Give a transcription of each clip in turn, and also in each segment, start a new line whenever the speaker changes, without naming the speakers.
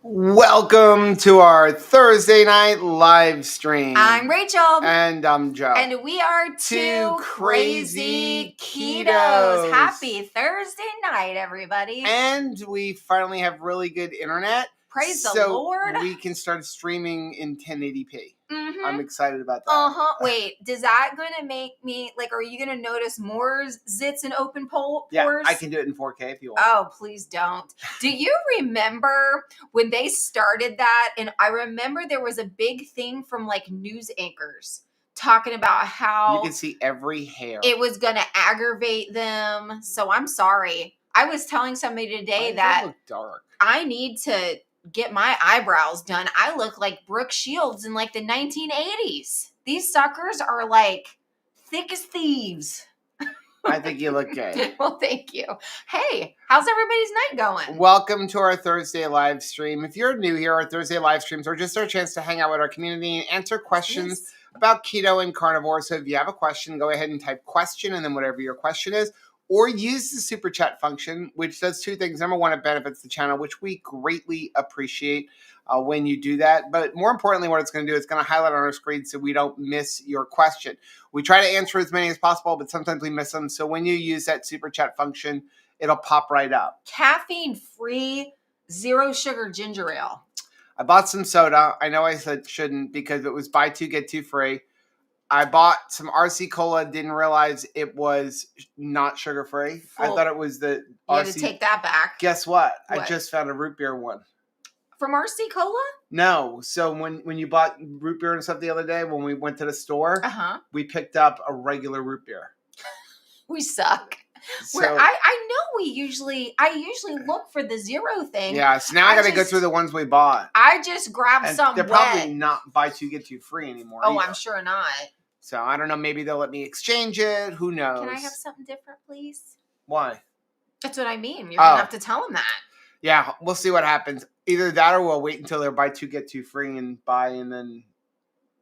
Welcome to our Thursday night live stream.
I'm Rachel.
And I'm Joe.
And we are two crazy ketos. Happy Thursday night, everybody.
And we finally have really good internet.
Praise the Lord.
We can start streaming in 1080p.
Mm-hmm.
I'm excited about that.
Wait, does that going to make me, are you going to notice more zits and open pores?
Yeah, I can do it in 4K if you want.
Oh, please don't. Do you remember when they started that? And I remember there was a big thing from news anchors talking about how
you can see every hair.
It was going to aggravate them. So I'm sorry. I was telling somebody today that
look dark.
I need to get my eyebrows done. I look like Brooke Shields in the 1980s. These suckers are thick as thieves.
I think you look good.
Well, thank you. Hey, how's everybody's night going?
Welcome to our Thursday live stream. If you're new here, our Thursday live streams are just our chance to hang out with our community and answer questions about keto and carnivore. So if you have a question, go ahead and type question and then whatever your question is, or use the super chat function, which does two things. Number one, it benefits the channel, which we greatly appreciate when you do that. But more importantly, what it's going to do, it's going to highlight on our screen so we don't miss your question. We try to answer as many as possible, but sometimes we miss them. So when you use that super chat function, it'll pop right up.
Caffeine-free, zero sugar ginger ale.
I bought some soda. I know I said shouldn't because it was buy two, get two free. I bought some RC Cola, didn't realize it was not sugar-free. I thought it was the
RC. You had to take that back.
Guess what? I just found a root beer one.
From RC Cola?
No. So when you bought root beer and stuff the other day, when we went to the store, we picked up a regular root beer.
We suck. So, I know I usually look for the zero thing.
Yeah, so now I got to go through the ones we bought.
I just grabbed some
They're probably not buy two, get two free anymore.
Oh, either. I'm sure not.
So I don't know. Maybe they'll let me exchange it. Who knows?
Can I have something different, please?
Why?
That's what I mean. You're going to have to tell them that.
Yeah, we'll see what happens. Either that or we'll wait until they're buy two, get two free and buy and then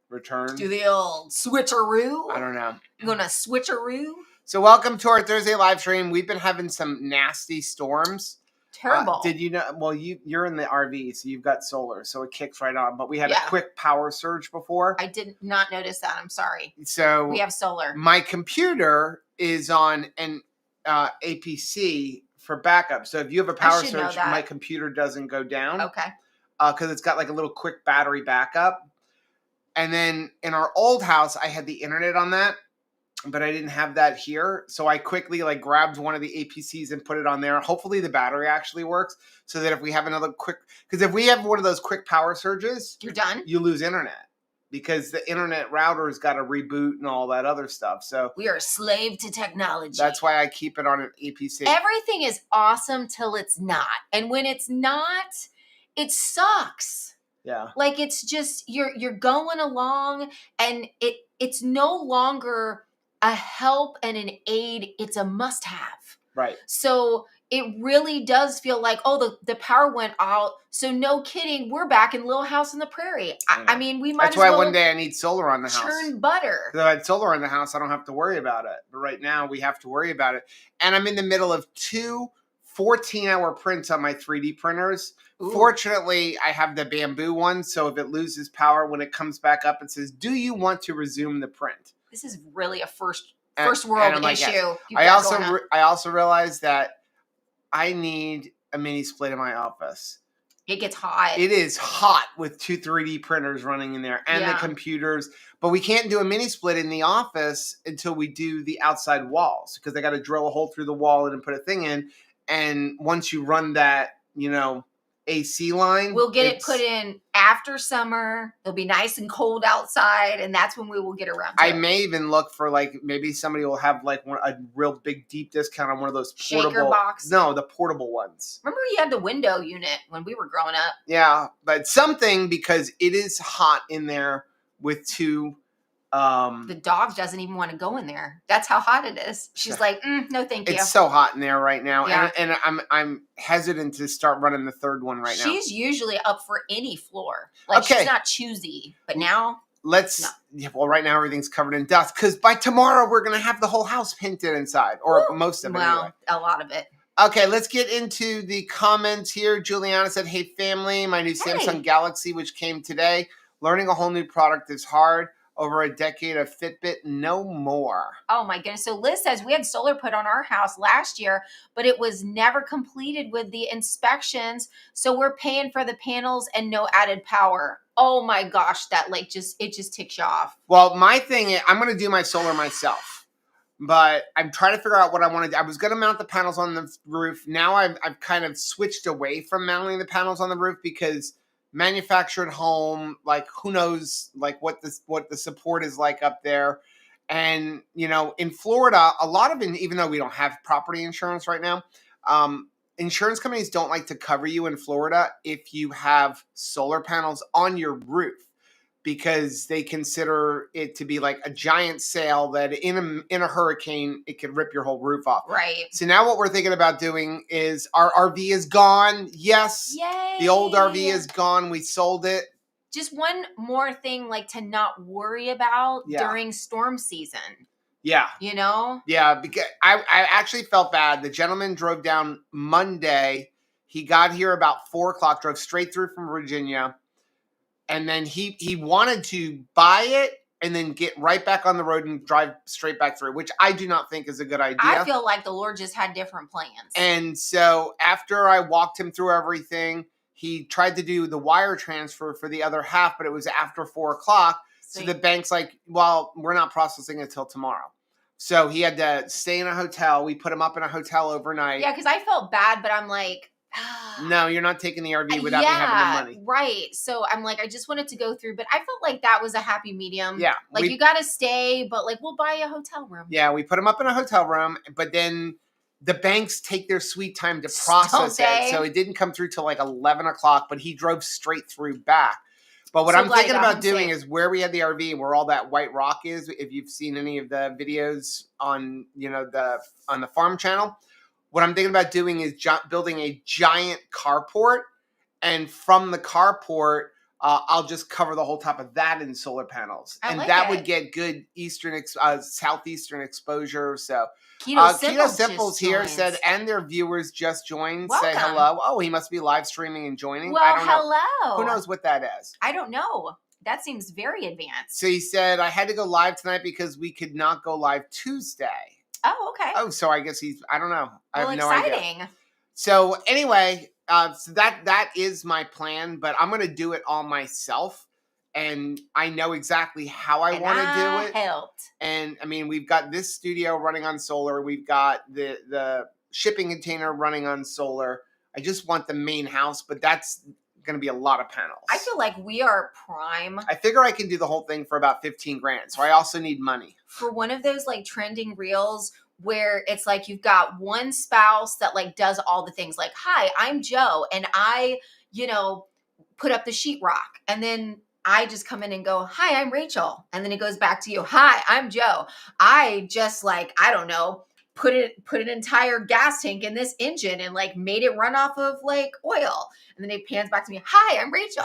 return.
Do the old switcheroo?
I don't know.
You going to switcheroo?
So welcome to our Thursday live stream. We've been having some nasty storms.
Terrible.
Did you know? Well, you're in the RV, so you've got solar, so it kicks right on. But we had a quick power surge before.
I did not notice that. I'm sorry.
So
we have solar.
My computer is on an APC for backup. So if you have a power surge, my computer doesn't go down.
Okay.
Because it's got a little quick battery backup. And then in our old house, I had the internet on that. But I didn't have that here. So I quickly grabbed one of the APCs and put it on there. Hopefully the battery actually works so that if we have another because if we have one of those quick power surges,
you're done.
You lose internet because the internet router's got to reboot and all that other stuff. So
we are a slave to technology.
That's why I keep it on an APC.
Everything is awesome till it's not. And when it's not, it sucks.
Yeah.
It's just you're going along and it's no longer a help and an aid, it's a must-have.
Right.
So it really does feel like, the power went out. So no kidding, we're back in Little House on the Prairie. I mean, we might
That's why one day I need solar on the house.
Churn butter.
If I had solar on the house, I don't have to worry about it. But right now, we have to worry about it. And I'm in the middle of two 14-hour prints on my 3D printers. Ooh. Fortunately, I have the bamboo one, so if it loses power, when it comes back up, it says, "Do you want to resume the print?" This
is really a first world issue.
Yeah. I also realized that I need a mini split in my office.
It gets hot.
It is hot with two 3D printers running in there and the computers. But we can't do a mini split in the office until we do the outside walls because they got to drill a hole through the wall and then put a thing in. And once you run that, AC line.
We'll get it put in after summer. It'll be nice and cold outside, and that's when we will get around to
it. I may even look for maybe somebody will have a real big deep discount on one of those portable
shaker box.
No, the portable ones.
Remember you had the window unit when we were growing up?
Yeah, but something because it is hot in there with two.
The dog doesn't even want to go in there. That's how hot it is. She's like, no, thank you.
It's so hot in there right now, and I'm hesitant to start running the third one right now.
She's usually up for any floor. She's not choosy, but now
right now everything's covered in dust because by tomorrow we're gonna have the whole house painted inside, or most of it.
Well, anyway. A lot of it.
Okay, let's get into the comments here. Juliana said, "Hey family, my new Samsung Galaxy, which came today. Learning a whole new product is hard. Over a decade of Fitbit, no more."
Oh my goodness. So Liz says we had solar put on our house last year, but it was never completed with the inspections. So we're paying for the panels and no added power. Oh my gosh, that like it just ticks you off.
Well, my thing is, I'm going to do my solar myself, but I'm trying to figure out what I want to do. I was going to mount the panels on the roof. Now I've kind of switched away from mounting the panels on the roof because manufactured home, like who knows, like what the support is like up there. And you know, in Florida, a lot of it, even though we don't have property insurance right now, insurance companies don't like to cover you in Florida if you have solar panels on your roof, because they consider it to be like a giant sail that in a hurricane, it could rip your whole roof off.
Right.
So now what we're thinking about doing is our RV is gone. Yes.
Yay.
The old RV is gone. We sold it.
Just one more thing like to not worry about during storm season.
Yeah.
You know?
Yeah, because I actually felt bad. The gentleman drove down Monday. He got here about 4 o'clock, drove straight through from Virginia. And then he wanted to buy it and then get right back on the road and drive straight back through, which I do not think is a good idea.
I feel like the Lord just had different plans.
And so after I walked him through everything, he tried to do the wire transfer for the other half, but it was after 4 o'clock. So the bank's like, well, we're not processing it till tomorrow. So he had to stay in a hotel. We put him up in a hotel overnight.
Yeah, because I felt bad, but I'm like,
no, you're not taking the RV without me having the money.
Right. So I'm like, I just wanted to go through, but I felt like that was a happy medium.
Yeah.
Like you got to stay, but like we'll buy a hotel room.
Yeah, we put him up in a hotel room, but then the banks take their sweet time to process it. So it didn't come through till like 11 o'clock, but he drove straight through back. But what I'm thinking about doing is where we had the RV and where all that white rock is. If you've seen any of the videos on, on the farm channel, what I'm thinking about doing is building a giant carport, and from the carport, I'll just cover the whole top of that in solar panels, would get good southeastern exposure. So Keto Simples here said, and their viewers just joined. Welcome. Say hello. Oh, he must be live streaming and joining.
Well,
I don't know.
Hello.
Who knows what that is?
I don't know. That seems very advanced.
So he said, I had to go live tonight because we could not go live Tuesday.
Oh, okay.
Oh, so I guess I don't know. I have no idea. So anyway, so that is my plan, but I'm going to do it all myself. And I know exactly how I want to do it.
Helped.
And I mean, we've got this studio running on solar. We've got the shipping container running on solar. I just want the main house, but that's going to be a lot of panels.
I feel like we are prime.
I figure I can do the whole thing for about 15 grand. So I also need money.
For one of those like trending reels where it's like you've got one spouse that like does all the things like, hi, I'm Joe. And I, put up the sheetrock. And then I just come in and go, hi, I'm Rachel. And then it goes back to you. Hi, I'm Joe. I just like, I don't know, put an entire gas tank in this engine and like made it run off of like oil. And then it pans back to me. Hi, I'm Rachel.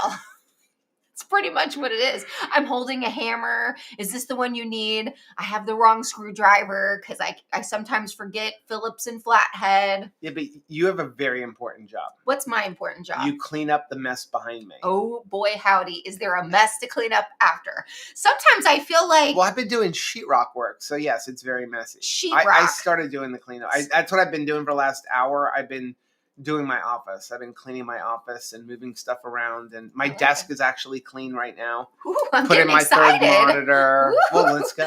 It's pretty much what it is. I'm holding a hammer. Is this the one you need? I have the wrong screwdriver because I sometimes forget Phillips and flathead.
Yeah, but you have a very important job.
What's my important job?
You clean up the mess behind me.
Oh boy, howdy. Is there a mess to clean up after? Sometimes I feel like...
Well, I've been doing sheetrock work. So yes, it's very messy.
Sheetrock.
I started doing the cleanup. That's what I've been doing for the last hour. I've been doing my office. I've been cleaning my office and moving stuff around, and my desk is actually clean right now.
Ooh, I'm
Put in my
excited.
third monitor. Well, let's go.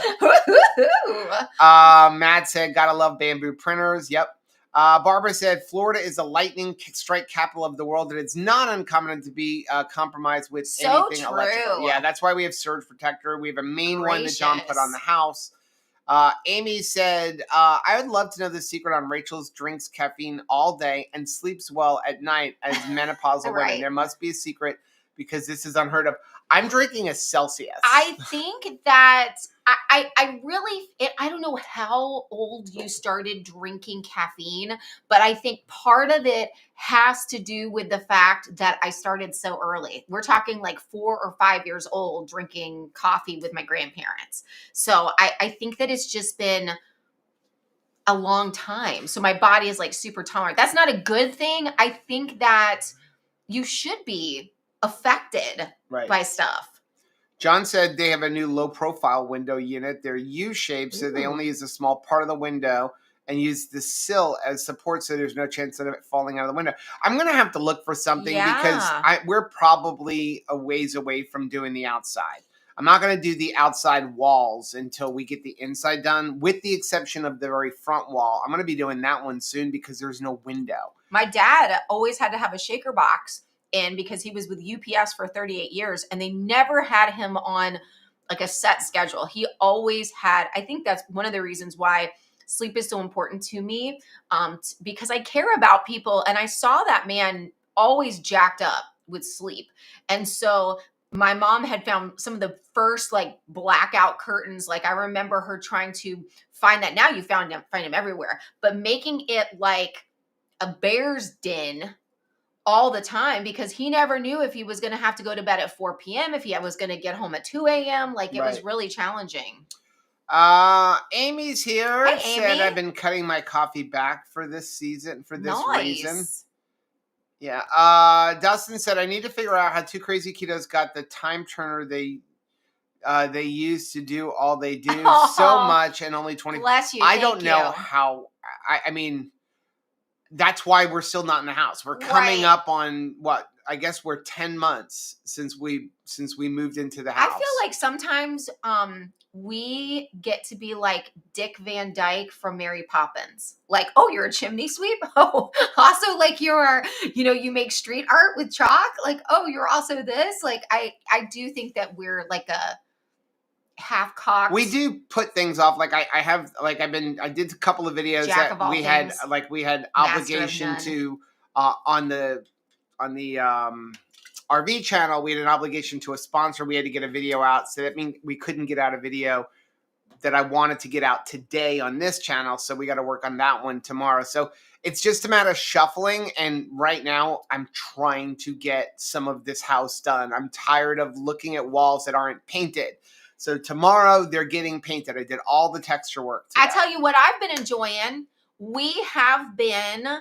Matt said, gotta love bamboo printers. Yep. Barbara said, Florida is the lightning strike capital of the world, and it's not uncommon to be compromised with anything electrical. Yeah, that's why we have surge protector. We have a main one that John put on the house. Amy said, I would love to know the secret on Rachel's drinks caffeine all day and sleeps well at night as menopausal women. There must be a secret because this is unheard of. I'm drinking a Celsius.
I think that I really, I don't know how old you started drinking caffeine, but I think part of it has to do with the fact that I started so early. We're talking like 4 or 5 years old drinking coffee with my grandparents. So I think that it's just been a long time. So my body is like super tolerant. That's not a good thing. I think that you should be affected by stuff.
John said they have a new low profile window unit. They're U-shaped, so they only use a small part of the window and use the sill as support, so there's no chance of it falling out of the window. I'm going to have to look for something because we're probably a ways away from doing the outside. I'm not going to do the outside walls until we get the inside done, with the exception of the very front wall. I'm going to be doing that one soon because there's no window.
My dad always had to have a shaker box in because he was with UPS for 38 years and they never had him on like a set schedule. He always had, I think that's one of the reasons why sleep is so important to me, because I care about people and I saw that man always jacked up with sleep. And so my mom had found some of the first like blackout curtains. Like I remember her trying to find that. Now you find them everywhere, but making it like a bear's den all the time because he never knew if he was going to have to go to bed at 4 p.m., if he was going to get home at 2 a.m. Like it was really challenging.
Amy's here.
Hey,
said
Amy.
I've been cutting my coffee back for this season, for this reason. Yeah. Dustin said I need to figure out how two crazy ketos got the time turner they use to do all they do so much and only 20.
Bless you.
I don't know how. I mean, that's why we're still not in the house. We're coming up on what? I guess we're 10 months since we moved into the house.
I feel like sometimes we get to be like Dick Van Dyke from Mary Poppins. Like, oh, you're a chimney sweep? Oh, also like you're, you make street art with chalk? Like, oh, you're also this? Like, I do think that we're like a half-cocked.
We do put things off. Like I did a couple of videos that we had obligation to on the RV channel. We had an obligation to a sponsor. We had to get a video out. So that means we couldn't get out a video that I wanted to get out today on this channel. So we got to work on that one tomorrow. So it's just a matter of shuffling. And right now I'm trying to get some of this house done. I'm tired of looking at walls that aren't painted. So tomorrow they're getting painted. I did all the texture work today.
I tell you what I've been enjoying. We have been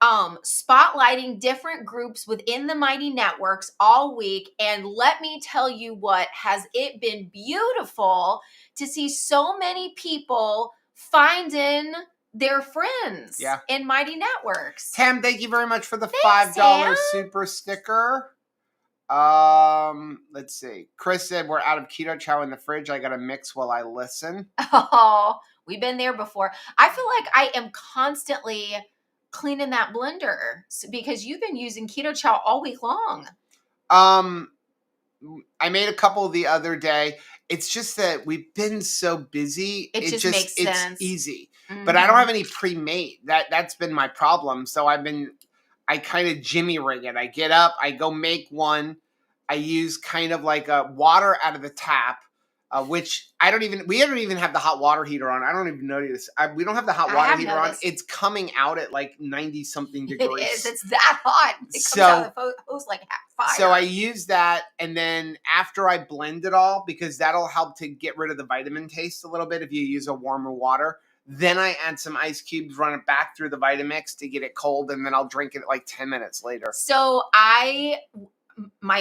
spotlighting different groups within the Mighty Networks all week. And let me tell you what, has it been beautiful to see so many people finding their friends in Mighty Networks.
Tam, thank you very much for the $5 super sticker. Let's see. Chris said we're out of keto chow in the fridge. I got to mix while I listen.
Oh, we've been there before. I feel like I am constantly cleaning that blender because you've been using keto chow all week long.
I made a couple the other day. It's just that we've been so busy.
It just makes sense.
It's easy. Mm-hmm. But I don't have any pre-made. That's been my problem. So I kind of jimmy rig it. I get up, I go make one. I use kind of like a water out of the tap, which we don't even have the hot water heater on. I don't even notice. We don't have the hot water heater on. It's coming out at like 90 something degrees.
It is. It's that hot. It comes out of the hose like fire.
So I use that. And then after I blend it all, because that'll help to get rid of the vitamin taste a little bit if you use a warmer water. Then I add some ice cubes, run it back through the Vitamix to get it cold, and then I'll drink it like 10 minutes later.
So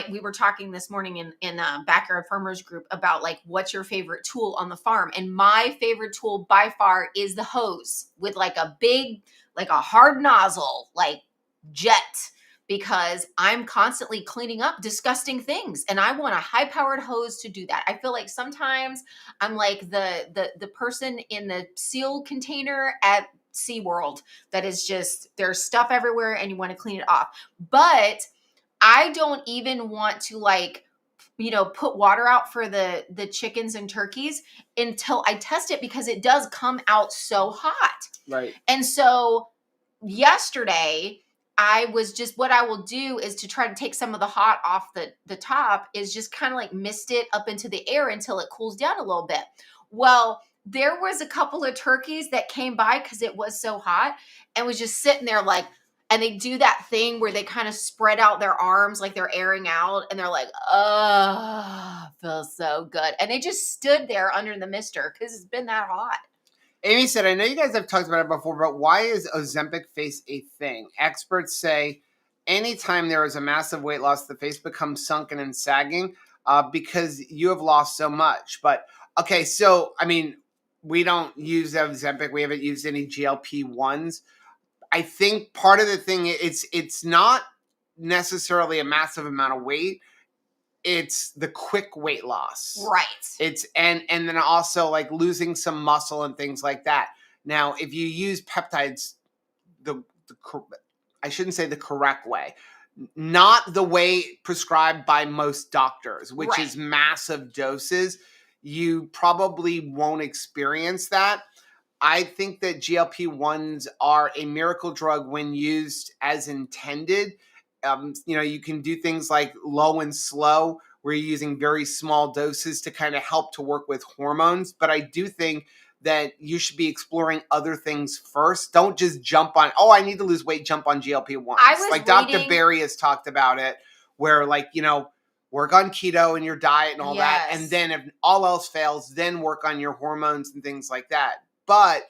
we were talking this morning in a Backyard Farmers group about like what's your favorite tool on the farm, and my favorite tool by far is the hose with like a big, like a hard nozzle, like jet. Because I'm constantly cleaning up disgusting things and I want a high-powered hose to do that. I feel like sometimes I'm like the person in the seal container at SeaWorld that is just, there's stuff everywhere and you want to clean it off. But I don't even want to like, put water out for the chickens and turkeys until I test it because it does come out so hot.
Right.
And so yesterday, what I will do is to try to take some of the hot off the top is just kind of like mist it up into the air until it cools down a little bit. Well, there was a couple of turkeys that came by because it was so hot and was just sitting there like, and they do that thing where they kind of spread out their arms like they're airing out and they're like, oh, feels so good. And they just stood there under the mister because it's been that hot.
Amy said, I know you guys have talked about it before, but why is Ozempic face a thing? Experts say anytime there is a massive weight loss, the face becomes sunken and sagging because you have lost so much. But okay, so I mean, we don't use Ozempic. We haven't used any GLP-1s. I think part of the thing it's not necessarily a massive amount of weight. It's the quick weight loss.
Right.
It's and then also like losing some muscle and things like that. Now, if you use peptides I shouldn't say the correct way, not the way prescribed by most doctors, which is massive doses, you probably won't experience that. I think that GLP-1s are a miracle drug when used as intended. You can do things like low and slow, where you're using very small doses to kind of help to work with hormones. But I do think that you should be exploring other things first. Don't just jump on, I need to lose weight, jump on GLP-1s. Like Dr. Barry has talked about it, where work on keto and your diet and all that. And then if all else fails, then work on your hormones and things like that. But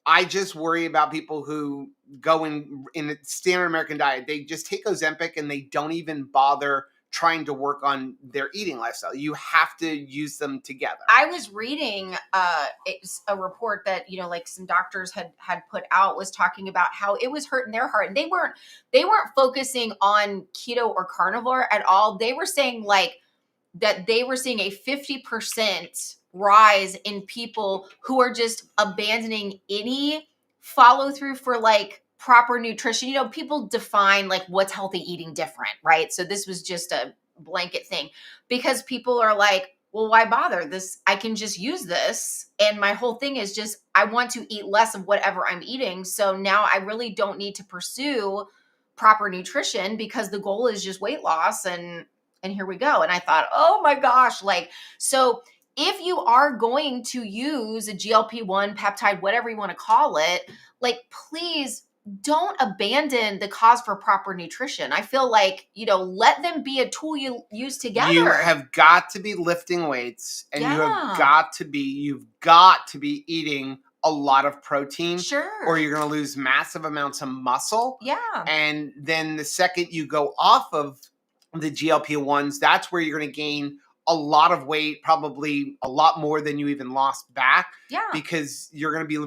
I just worry about people who go in the standard American diet. They just take Ozempic and they don't even bother trying to work on their eating lifestyle. You have to use them together.
I was reading a report that like some doctors had put out, was talking about how it was hurting their heart, and they weren't focusing on keto or carnivore at all. They were saying that they were seeing a 50% rise in people who are just abandoning any follow through for proper nutrition. People define what's healthy eating different, right? So this was just a blanket thing, because people are like, well, why bother? This, I can just use this. And my whole thing is just, I want to eat less of whatever I'm eating. So now I really don't need to pursue proper nutrition, because the goal is just weight loss, and here we go. And I thought, oh my gosh, so if you are going to use a GLP-1 peptide, whatever you want to call it, please don't abandon the cause for proper nutrition. I feel let them be a tool you use together.
You have got to be lifting weights, and you've got to be eating a lot of protein.
Sure.
Or you're going to lose massive amounts of muscle.
Yeah.
And then the second you go off of the GLP-1s, that's where you're going to gain a lot of weight, probably a lot more than you even lost back.
Yeah.
Because you're going to be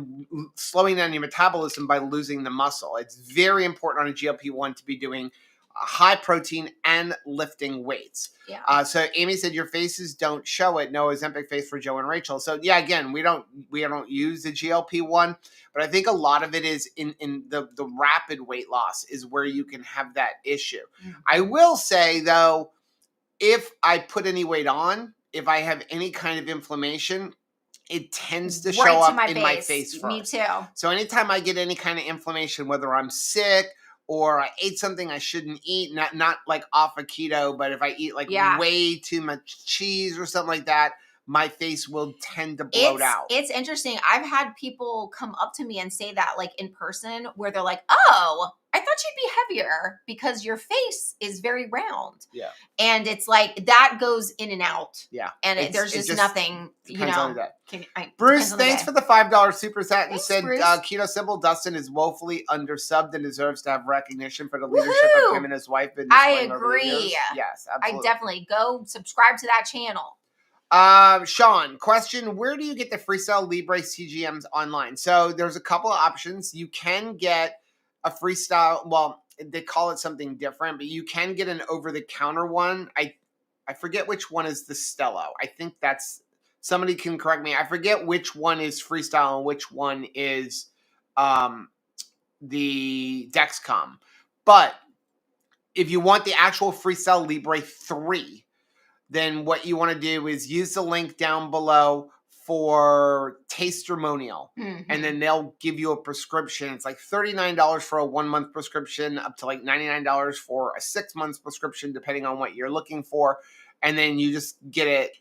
slowing down your metabolism by losing the muscle. It's very important on a GLP-1 to be doing high protein and lifting weights.
Yeah.
So Amy said your faces don't show it. No Ozempic face for Joe and Rachel. So yeah, again, we don't use the GLP-1, but I think a lot of it is in the rapid weight loss is where you can have that issue. Mm-hmm. I will say though, if I put any weight on, if I have any kind of inflammation, it tends to show up in my face first.
Me too.
So anytime I get any kind of inflammation, whether I'm sick or I ate something I shouldn't eat, not like off of keto, but if I eat way too much cheese or something like that, my face will tend to bloat out.
It's interesting. I've had people come up to me and say that in person, where they're like, oh, I thought you'd be heavier because your face is very round.
Yeah.
And it's that goes in and out.
Yeah.
And there's just nothing,
on the day. Bruce, thanks for the $5 super chat and said Keto Symbol Dustin is woefully undersubbed and deserves to have recognition for the leadership of him and his wife.
I agree.
Yes, absolutely.
I definitely go subscribe to that channel.
Sean, question, where do you get the Freestyle Libre CGMs online? So there's a couple of options. You can get a Freestyle, well, they call it something different, but you can get an over-the-counter one. I forget which one is the Stello. I think that's, somebody can correct me. I forget which one is Freestyle and which one is the Dexcom. But if you want the actual Freestyle Libre 3, then what you want to do is use the link down below for Tastermonial. Mm-hmm. And then they'll give you a prescription. It's like $39 for a 1-month prescription, up to $99 for a 6-month prescription, depending on what you're looking for. And then you just get it,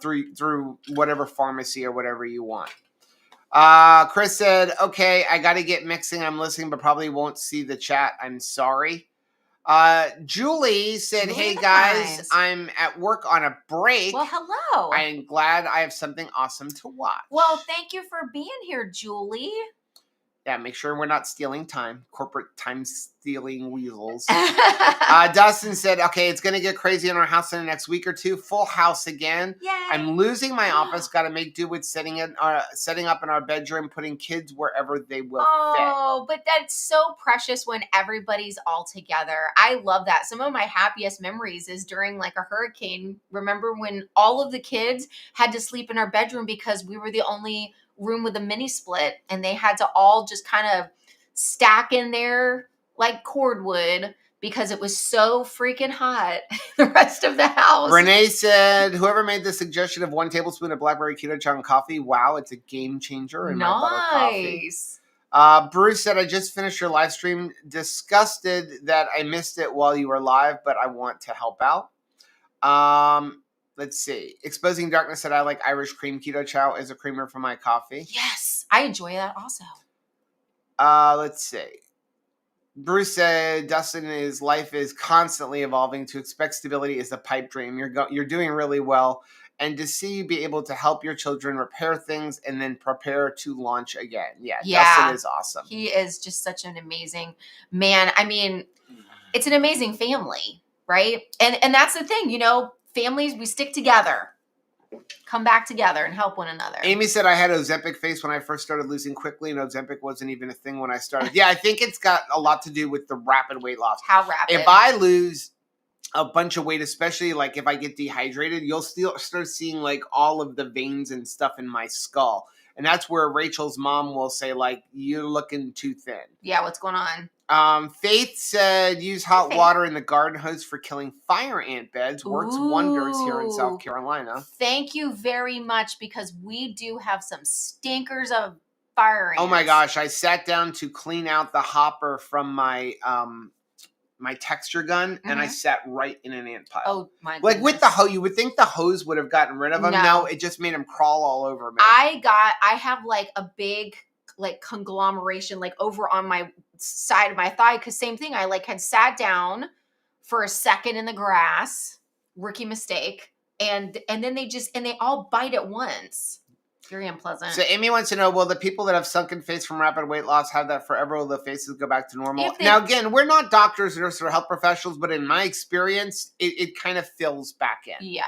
through whatever pharmacy or whatever you want. Chris said, okay, I got to get mixing. I'm listening, but probably won't see the chat. I'm sorry. Julie said,
Julie
hey
the
guys,
Pines.
I'm at work on a break.
Well, hello.
I'm glad I have something awesome to watch.
Well, thank you for being here, Julie.
Yeah, make sure we're not stealing time. Corporate time stealing weasels. Dustin said, okay, it's going to get crazy in our house in the next week or two. Full house again.
Yay.
I'm losing my office. Got to make do with setting up in our bedroom, putting kids wherever they will fit.
Oh, but that's so precious when everybody's all together. I love that. Some of my happiest memories is during like a hurricane. Remember when all of the kids had to sleep in our bedroom because we were the only room with a mini split, and they had to all just kind of stack in there like cordwood because it was so freaking hot the rest of the house.
Renee said, whoever made the suggestion of 1 tablespoon of blackberry keto chocolate coffee, wow, it's a game changer in my butter coffee.
Nice.
Bruce said, I just finished your live stream. Disgusted that I missed it while you were live, but I want to help out. Let's see. Exposing Darkness said, I like Irish cream keto chow as a creamer for my coffee.
Yes, I enjoy that also.
Let's see. Bruce said, Dustin, his life is constantly evolving. To expect stability is a pipe dream. You're doing really well. And to see you be able to help your children repair things and then prepare to launch again. Yeah, Dustin is awesome.
He is just such an amazing man. I mean, it's an amazing family, right? And that's the thing, you know, families, we stick together. Come back together and help one another.
Amy said, I had Ozempic face when I first started losing quickly, and Ozempic wasn't even a thing when I started. Yeah, I think it's got a lot to do with the rapid weight loss.
How rapid?
If I lose a bunch of weight, especially like if I get dehydrated, you'll still start seeing like all of the veins and stuff in my skull. And that's where Rachel's mom will say, like, you're looking too thin.
Yeah, what's going on?
Faith said, use hot water in the garden hose for killing fire ant beds. Works wonders here in South Carolina.
Thank you very much, because we do have some stinkers of fire ants.
Oh my gosh, I sat down to clean out the hopper from my my texture gun, and I sat right in an ant pile.
Oh my goodness.
Like with the hose, you would think the hose would have gotten rid of them. No, it just made them crawl all over me.
I have like a big like conglomeration like over on my side of my thigh, because same thing, I like had sat down for a second in the grass, rookie mistake, and then they all bite at once. Very unpleasant.
So Amy wants to know, will the people that have sunken face from rapid weight loss have that forever? Will the faces go back to normal? Now, again, we're not doctors or health professionals, but in my experience, it kind of fills back in.
Yeah.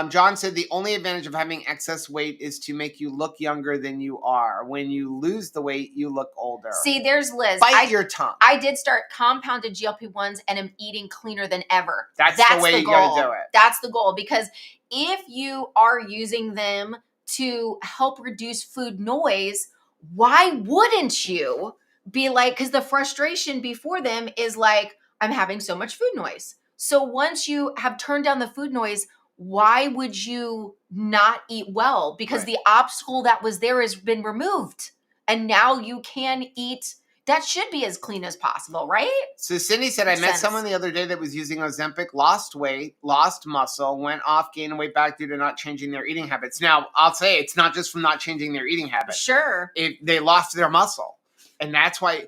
John said, the only advantage of having excess weight is to make you look younger than you are. When you lose the weight, you look older.
See, there's Liz.
Bite your tongue.
I did start compounded GLP-1s and am eating cleaner than ever.
That's the way you got to do it.
That's the goal, because if you are using them to help reduce food noise, why wouldn't you be like, because the frustration before them is like, I'm having so much food noise. So once you have turned down the food noise, why would you not eat well? Because the obstacle that was there has been removed, and now you can eat. That should be as clean as possible, right?
So Cindy said, I met someone the other day that was using Ozempic, lost weight, lost muscle, went off, gained weight back due to not changing their eating habits. Now, I'll say it's not just from not changing their eating habits.
Sure.
They lost their muscle. And that's why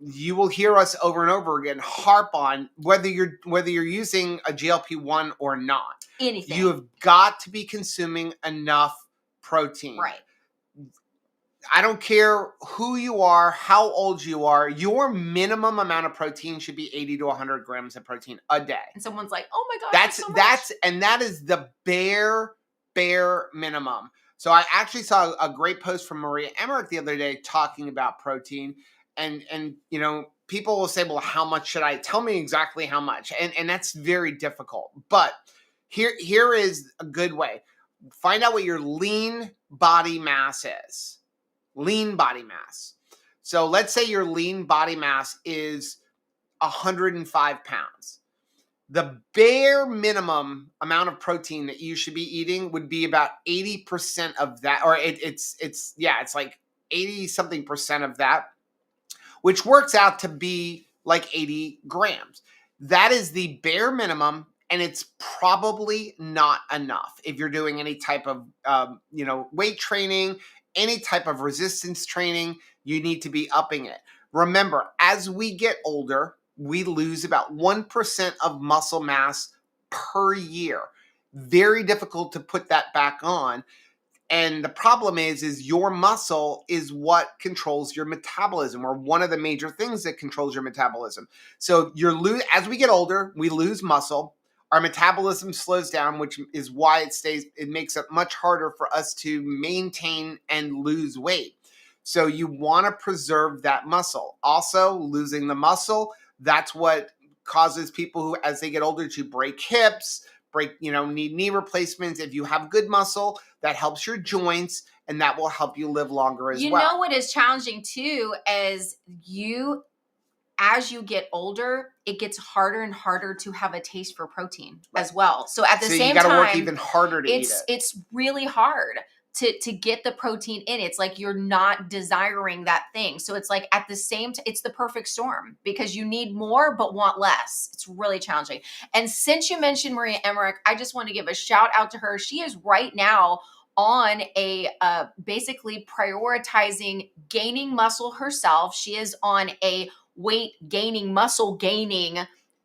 you will hear us over and over again harp on whether you're using a GLP-1 or not.
Anything.
You have got to be consuming enough protein.
Right.
I don't care who you are, how old you are, your minimum amount of protein should be 80 to 100 grams of protein a day.
And someone's like, oh my gosh,
that is the bare minimum. So I actually saw a great post from Maria Emmerich the other day talking about protein, and you know, people will say, well, how much should I? Tell me exactly how much. And that's very difficult. But here is a good way. Find out what your lean body mass is. Lean body mass. So let's say your lean body mass is 105 pounds. The bare minimum amount of protein that you should be eating would be about 80% of that, or it's like 80 something percent of that, which works out to be like 80 grams. That is the bare minimum, and it's probably not enough if you're doing any type of weight training, any type of resistance training. You need to be upping it. Remember, as we get older, we lose about 1% of muscle mass per year. Very difficult to put that back on. And the problem is your muscle is what controls your metabolism, or one of the major things that controls your metabolism. So as we get older, we lose muscle. Our metabolism slows down, which is why it makes it much harder for us to maintain and lose weight. So you want to preserve that muscle. Also, losing the muscle, that's what causes people who, as they get older, to break hips, need knee replacements. If you have good muscle, that helps your joints, and that will help you live longer as well.
You know what is challenging too is as you get older, it gets harder and harder to have a taste for protein as well. So at the same time,
you got to work even harder to eat it.
It's really hard to get the protein in. It's like you're not desiring that thing. So it's like at the same time, it's the perfect storm because you need more but want less. It's really challenging. And since you mentioned Maria Emmerich, I just want to give a shout out to her. She is right now on a basically prioritizing gaining muscle herself. She is on a weight gaining, muscle gaining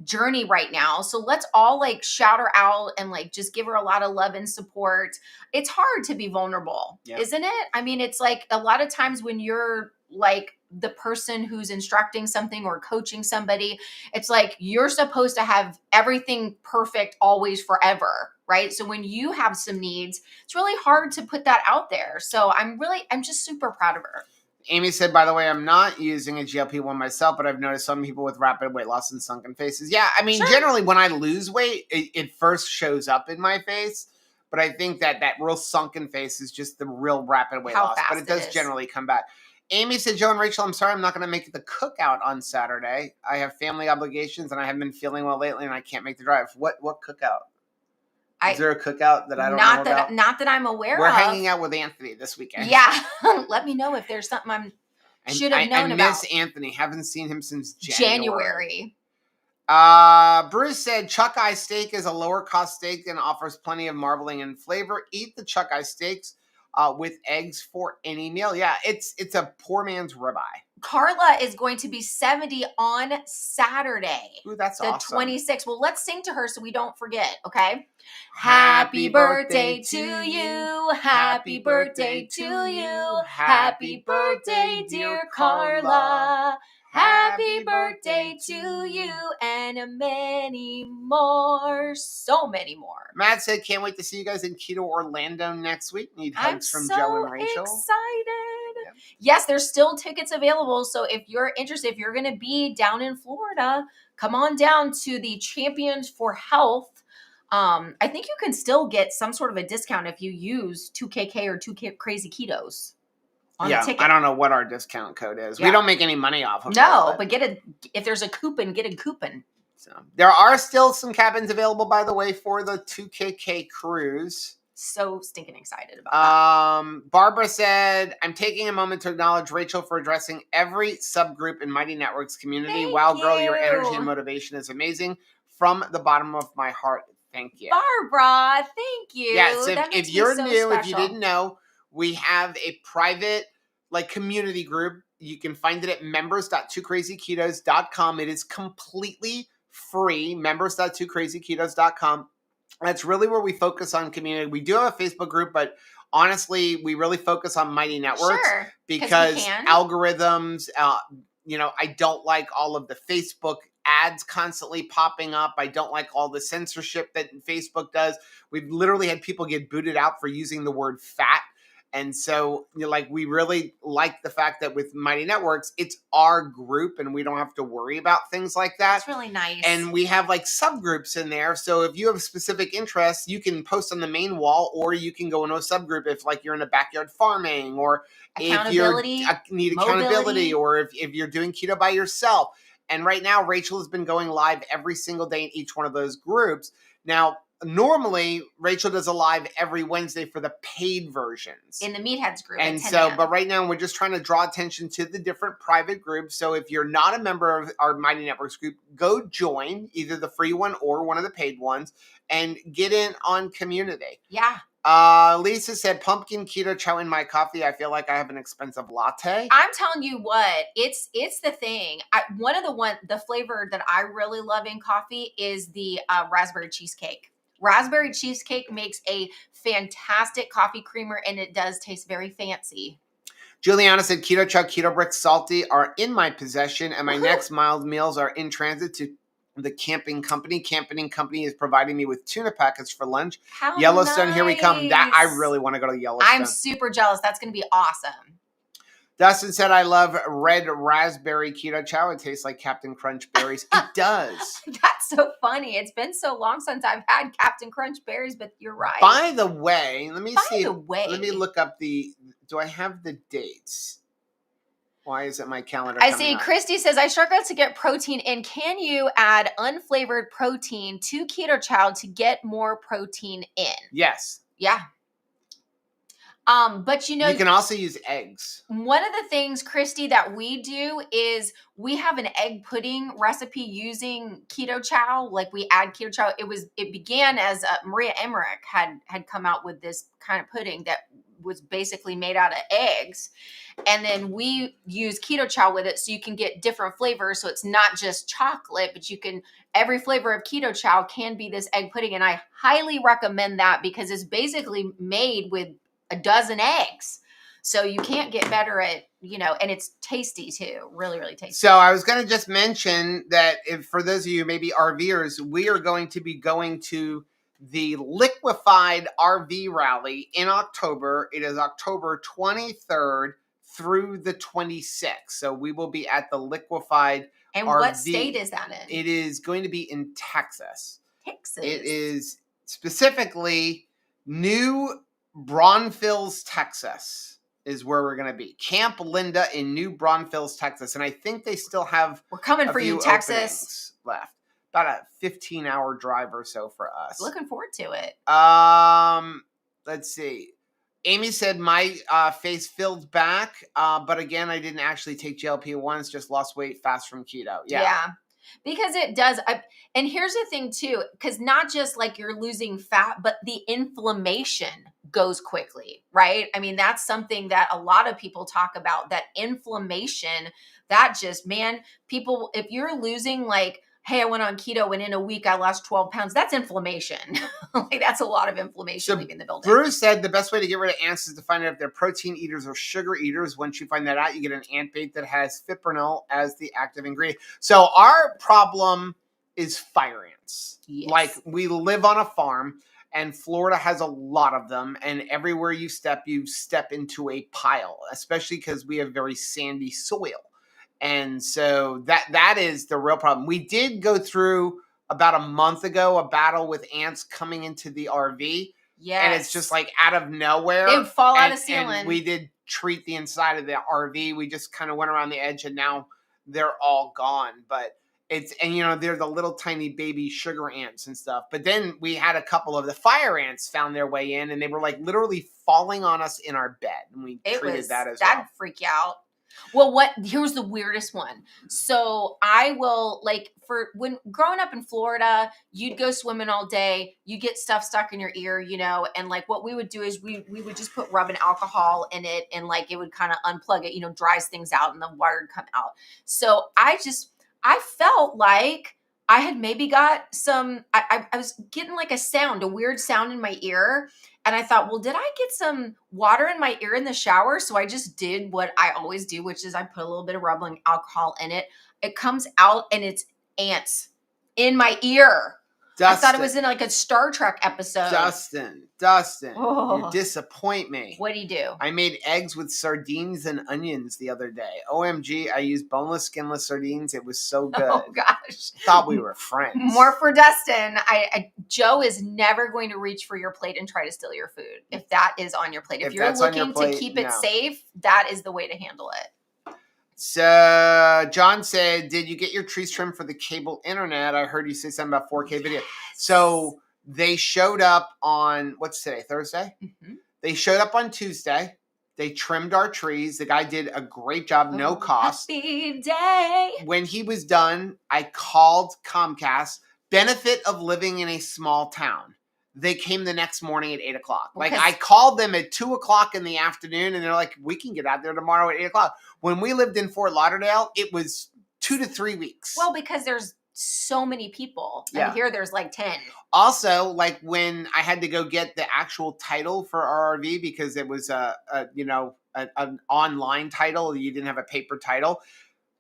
journey right now. So let's all like shout her out and like just give her a lot of love and support. It's hard to be vulnerable, isn't it? I mean, it's like a lot of times when you're like the person who's instructing something or coaching somebody, it's like you're supposed to have everything perfect always forever, right? So when you have some needs, it's really hard to put that out there. So I'm just super proud of her.
Amy said, by the way, I'm not using a GLP-1 myself, but I've noticed some people with rapid weight loss and sunken faces. Yeah, I mean, generally when I lose weight, it first shows up in my face. But I think that real sunken face is just the real rapid weight loss. But it does generally come back. Amy said, Joe and Rachel, I'm sorry I'm not going to make the cookout on Saturday. I have family obligations and I haven't been feeling well lately and I can't make the drive. What cookout? Is there a cookout that I don't know about?
Not that I'm aware of.
We're hanging out with Anthony this weekend.
Yeah. Let me know if there's something I should have known about.
I miss Anthony. Haven't seen him since January. Bruce said, Chuck Eye steak is a lower cost steak and offers plenty of marbling and flavor. Eat the Chuck Eye steaks with eggs for any meal. Yeah, it's a poor man's ribeye.
Carla is going to be 70 on Saturday.
Ooh, that's awesome.
The 26th. Well, let's sing to her so we don't forget, okay? Happy birthday to you. Happy birthday to you. Happy birthday, dear Carla. Happy birthday to you and many more. So many more.
Matt said, can't wait to see you guys in Keto Orlando next week. Need hugs from Joe and Rachel.
I'm so excited. Yeah. Yes, there's still tickets available. So if you're interested, if you're going to be down in Florida, come on down to the Champions for Health. I think you can still get some sort of a discount if you use 2KK or 2K Crazy Ketos.
Yeah, I don't know what our discount code is. Yeah. We don't make any money off of it.
No, but if there's a coupon, get a coupon.
So there are still some cabins available, by the way, for the 2KK cruise.
So stinking excited about that.
Barbara said, I'm taking a moment to acknowledge Rachel for addressing every subgroup in Mighty Networks community. Wow, girl, your energy and motivation is amazing. From the bottom of my heart, thank you.
Barbara, thank you.
Yes, if you're new, if you didn't know, we have a private community group. You can find it at members.2crazyketos.com. It is completely free, members.2crazyketos.com. That's really where we focus on community. We do have a Facebook group, but honestly, we really focus on Mighty Networks because algorithms, I don't like all of the Facebook ads constantly popping up. I don't like all the censorship that Facebook does. We've literally had people get booted out for using the word fat. And so, we really like the fact that with Mighty Networks, it's our group and we don't have to worry about things like that.
That's really nice.
And we have subgroups in there. So if you have specific interests, you can post on the main wall or you can go into a subgroup if you're into backyard farming or if you need accountability or if you're doing keto by yourself. And right now, Rachel has been going live every single day in each one of those groups. Now, normally, Rachel does a live every Wednesday for the paid versions.
In the Meatheads group.
And so, but right now, we're just trying to draw attention to the different private groups. So if you're not a member of our Mighty Networks group, go join either the free one or one of the paid ones and get in on community.
Yeah.
Lisa said pumpkin keto chow in my coffee. I feel like I have an expensive latte.
I'm telling you what, it's the thing. The flavor that I really love in coffee is the raspberry cheesecake. Raspberry cheesecake makes a fantastic coffee creamer, and it does taste very fancy.
Juliana said keto chow, keto brick, salty are in my possession, and my next mild meals are in transit to the camping company. Camping company is providing me with tuna packets for lunch.
How
Yellowstone,
nice.
here we come. That I really want to go to Yellowstone.
I'm super jealous. That's going to be awesome.
Dustin said, I love red raspberry keto chow. It tastes like Captain Crunch berries. It does.
That's so funny. It's been so long since I've had Captain Crunch berries, but you're right.
By the way, let me see.
Let
me look up do I have the dates? Why is it my calendar?
I see. Christy says, I struggle to get protein in. Can you add unflavored protein to keto chow to get more protein in?
Yes.
Yeah. But you
can also use eggs.
One of the things, Christy, that we do is we have an egg pudding recipe using keto chow. Like we add keto chow. It began as Maria Emmerich had come out with this kind of pudding that was basically made out of eggs. And then we use keto chow with it so you can get different flavors. So it's not just chocolate, but every flavor of keto chow can be this egg pudding. And I highly recommend that because it's basically made with a dozen eggs. So you can't get better at, and it's tasty too. Really, really tasty.
So I was going to just mention that for those of you maybe RVers, we are going to be going to the Liquefied RV Rally in October. It is October 23rd through the 26th. So we will be at the Liquefied
And
RV.
What state is that in?
It is going to be in Texas.
Texas.
It is specifically New Braunfels, Texas is where we're going to be. Camp Linda in New Braunfels, Texas. And I think they still have
We're coming for you, Texas.
Left. About a 15-hour drive or so for us.
Looking forward to it.
Let's see. Amy said my face filled back, but again, I didn't actually take GLP-1s, just lost weight fast from keto. Yeah.
Because it does. And here's the thing too, because not just like you're losing fat, but the inflammation goes quickly, right? I mean, that's something that a lot of people talk about, that inflammation, that just, people, if you're losing like, hey, I went on keto and in a week I lost 12 pounds. That's inflammation. Like that's a lot of inflammation leaving the building.
Bruce said the best way to get rid of ants is to find out if they're protein eaters or sugar eaters. Once you find that out, you get an ant bait that has fipronil as the active ingredient. So our problem is fire ants.
Yes.
Like we live on a farm and Florida has a lot of them. And everywhere you step into a pile, especially because we have very sandy soil. And so that is the real problem. We did go through about a month ago a battle with ants coming into the RV.
Yes.
And it's just like out of nowhere.
They would fall out of ceiling.
And we did treat the inside of the RV. We just kind of went around the edge and now they're all gone. But they're the little tiny baby sugar ants and stuff. But then we had a couple of the fire ants found their way in and they were like literally falling on us in our bed. And we treated that as well.
That'd freak you out. Well, here's the weirdest one. So I will when growing up in Florida, you'd go swimming all day, you get stuff stuck in your ear, and like what we would do is we would just put rubbing alcohol in it and like it would kind of unplug it, dries things out and the water would come out. So I felt like I had maybe got I was getting like a weird sound in my ear. And I thought, well, did I get some water in my ear in the shower? So I just did what I always do, which is I put a little bit of rubbing alcohol in it. It comes out and it's ants in my ear. Dustin. I thought it was in like a Star Trek episode.
Dustin, you disappoint me.
What'd you do?
I made eggs with sardines and onions the other day. OMG, I used boneless, skinless sardines. It was so good.
Oh, gosh.
Thought we were friends.
More for Dustin. Joe is never going to reach for your plate and try to steal your food if that is on your plate. If you're looking to keep it safe, that is the way to handle it.
So John said, did you get your trees trimmed for the cable internet? I heard you say something about 4K video. So they showed up on, what's today, Thursday? Mm-hmm. They showed up on Tuesday. They trimmed our trees. The guy did a great job, no cost.
Happy day.
When he was done, I called Comcast. Benefit of living in a small town. they came the next morning at 8 o'clock. Like,
Because-
I called them at 2 o'clock in the afternoon, and they're like, we can get out there tomorrow at 8 o'clock. When we lived in Fort Lauderdale, it was 2 to 3 weeks.
Well, because there's so many people.
Yeah.
And here there's like 10.
Also, like when I had to go get the actual title for our RV because it was an online title, you didn't have a paper title.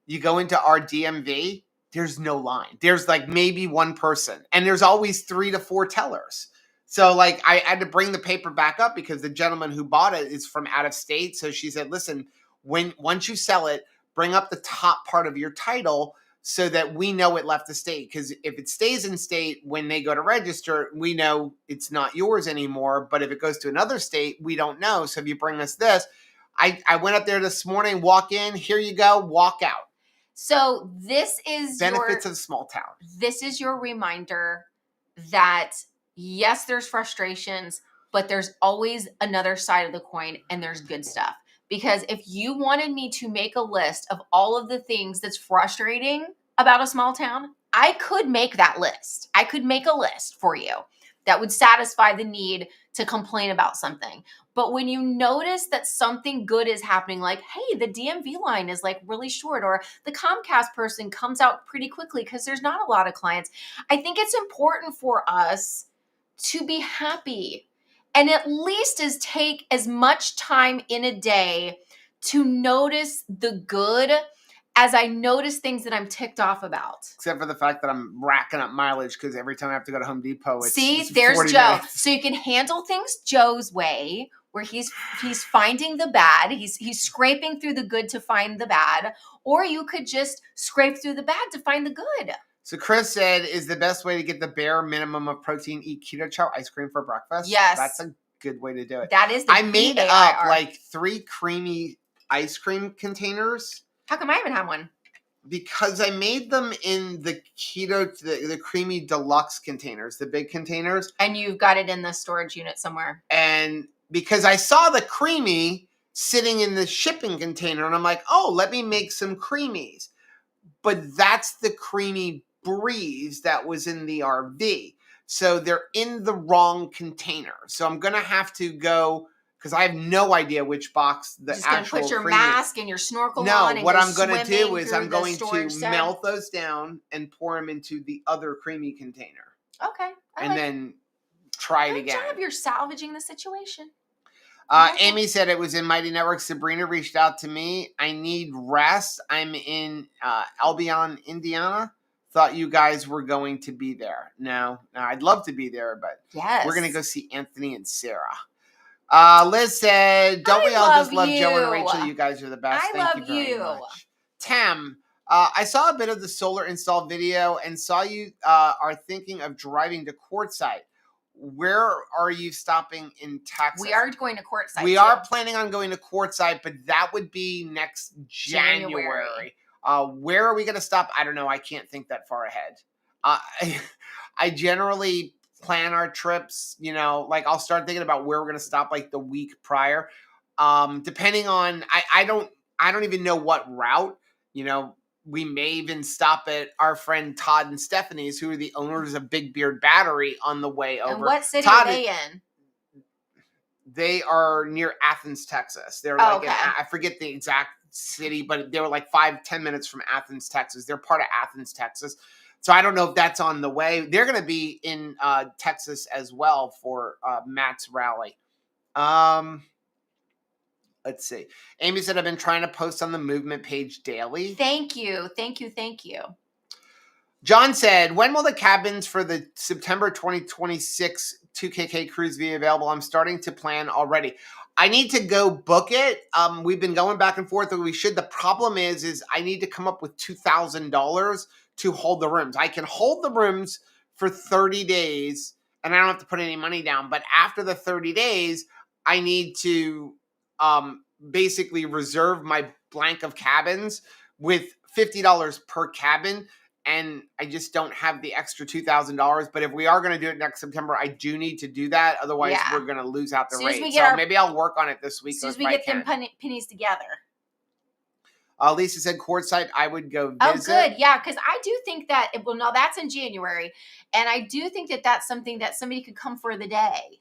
You go into our DMV, there's no line. There's like maybe one person, and there's always 3 to 4 tellers. So like I had to bring the paper back up because the gentleman who bought it is from out of state. So she said, listen, once you sell it, bring up the top part of your title so that we know it left the state. Because if it stays in state, when they go to register, we know it's not yours anymore. But if it goes to another state, we don't know. So if you bring us this, I went up there this morning, walk in, here you go, walk out.
So this is
benefits of small town.
This is your reminder that yes, there's frustrations, but there's always another side of the coin, and there's good stuff. Because if you wanted me to make a list of all of the things that's frustrating about a small town, I could make that list. I could make a list for you that would satisfy the need to complain about something. But when you notice that something good is happening, like, hey, the DMV line is like really short, or the Comcast person comes out pretty quickly because there's not a lot of clients, I think it's important for us to be happy and at least take as much time in a day to notice the good as I notice things that I'm ticked off about.
Except for the fact that I'm racking up mileage because every time I have to go to Home Depot, it's
there's
40
Joe.
minutes.
So you can handle things Joe's way, where he's finding the bad. He's scraping through the good to find the bad. Or you could just scrape through the bad to find the good.
So Chris said, is the best way to get the bare minimum of protein, eat keto chow ice cream for breakfast?
Yes.
That's a good way to do it.
That is the
I made
BAIR.
up like 3 creamy ice cream containers.
How come I haven't had one?
Because I made them in the keto, the creamy deluxe containers, the big containers.
And you've got it in the storage unit somewhere.
And because I saw the creamy sitting in the shipping container, and I'm like, oh, let me make some creamies. But that's the creamy breeze that was in the RV. So they're in the wrong container. So I'm going to have to go, because I have no idea which box the
just
actual
gonna put your
creamy
mask and your snorkel
no,
on. And
what
go
I'm going to do is I'm going to
set.
melt those down and pour them into the other creamy container.
Okay.
And then try it
Good
again.
job. You're salvaging the situation.
Amy said it was in Mighty Network. Sabrina reached out to me. I need rest. I'm in Albion, Indiana. Thought you guys were going to be there. No, I'd love to be there, but
yes,
we're going to go see Anthony and Sarah. Liz said, don't we all just love Joe and Rachel? You guys are the best. Thank you very much. Tam, I saw a bit of the solar install video and saw you are thinking of driving to Quartzsite. Where are you stopping in Texas?
We are going to Quartzsite.
We are planning on going to Quartzsite, but that would be next January. Where are we going to stop? I don't know. I can't think that far ahead. I generally plan our trips, like I'll start thinking about where we're going to stop like the week prior. Depending on, I don't even know what route, we may even stop at our friend Todd and Stephanie's, who are the owners of Big Beard Battery, on the way over.
And what city
Todd,
are they in?
They are near Athens, Texas. They're I forget the exact city, but they were like 5-10 minutes from Athens, Texas. They're part of Athens, Texas. So I don't know if that's on the way. They're going to be in Texas as well for Matt's rally. Let's see. Amy said, I've been trying to post on the movement page daily.
Thank you. Thank you. Thank you.
John said, when will the cabins for the September 2026 2KK cruise be available? I'm starting to plan already. I need to go book it. We've been going back and forth, and we should. The problem is I need to come up with $2,000 to hold the rooms. I can hold the rooms for 30 days, and I don't have to put any money down. But after the 30 days, I need to basically reserve my blank of cabins with $50 per cabin. And I just don't have the extra $2,000. But if we are going to do it next September, I do need to do that. Otherwise, we're going to lose out the rate. So maybe I'll work on it this week.
As soon as we get them pennies together.
Lisa said courtside. I would go
Oh,
visit.
good. Yeah, because I do think that, well, no, that's in January. And I do think that that's something that somebody could come for the day,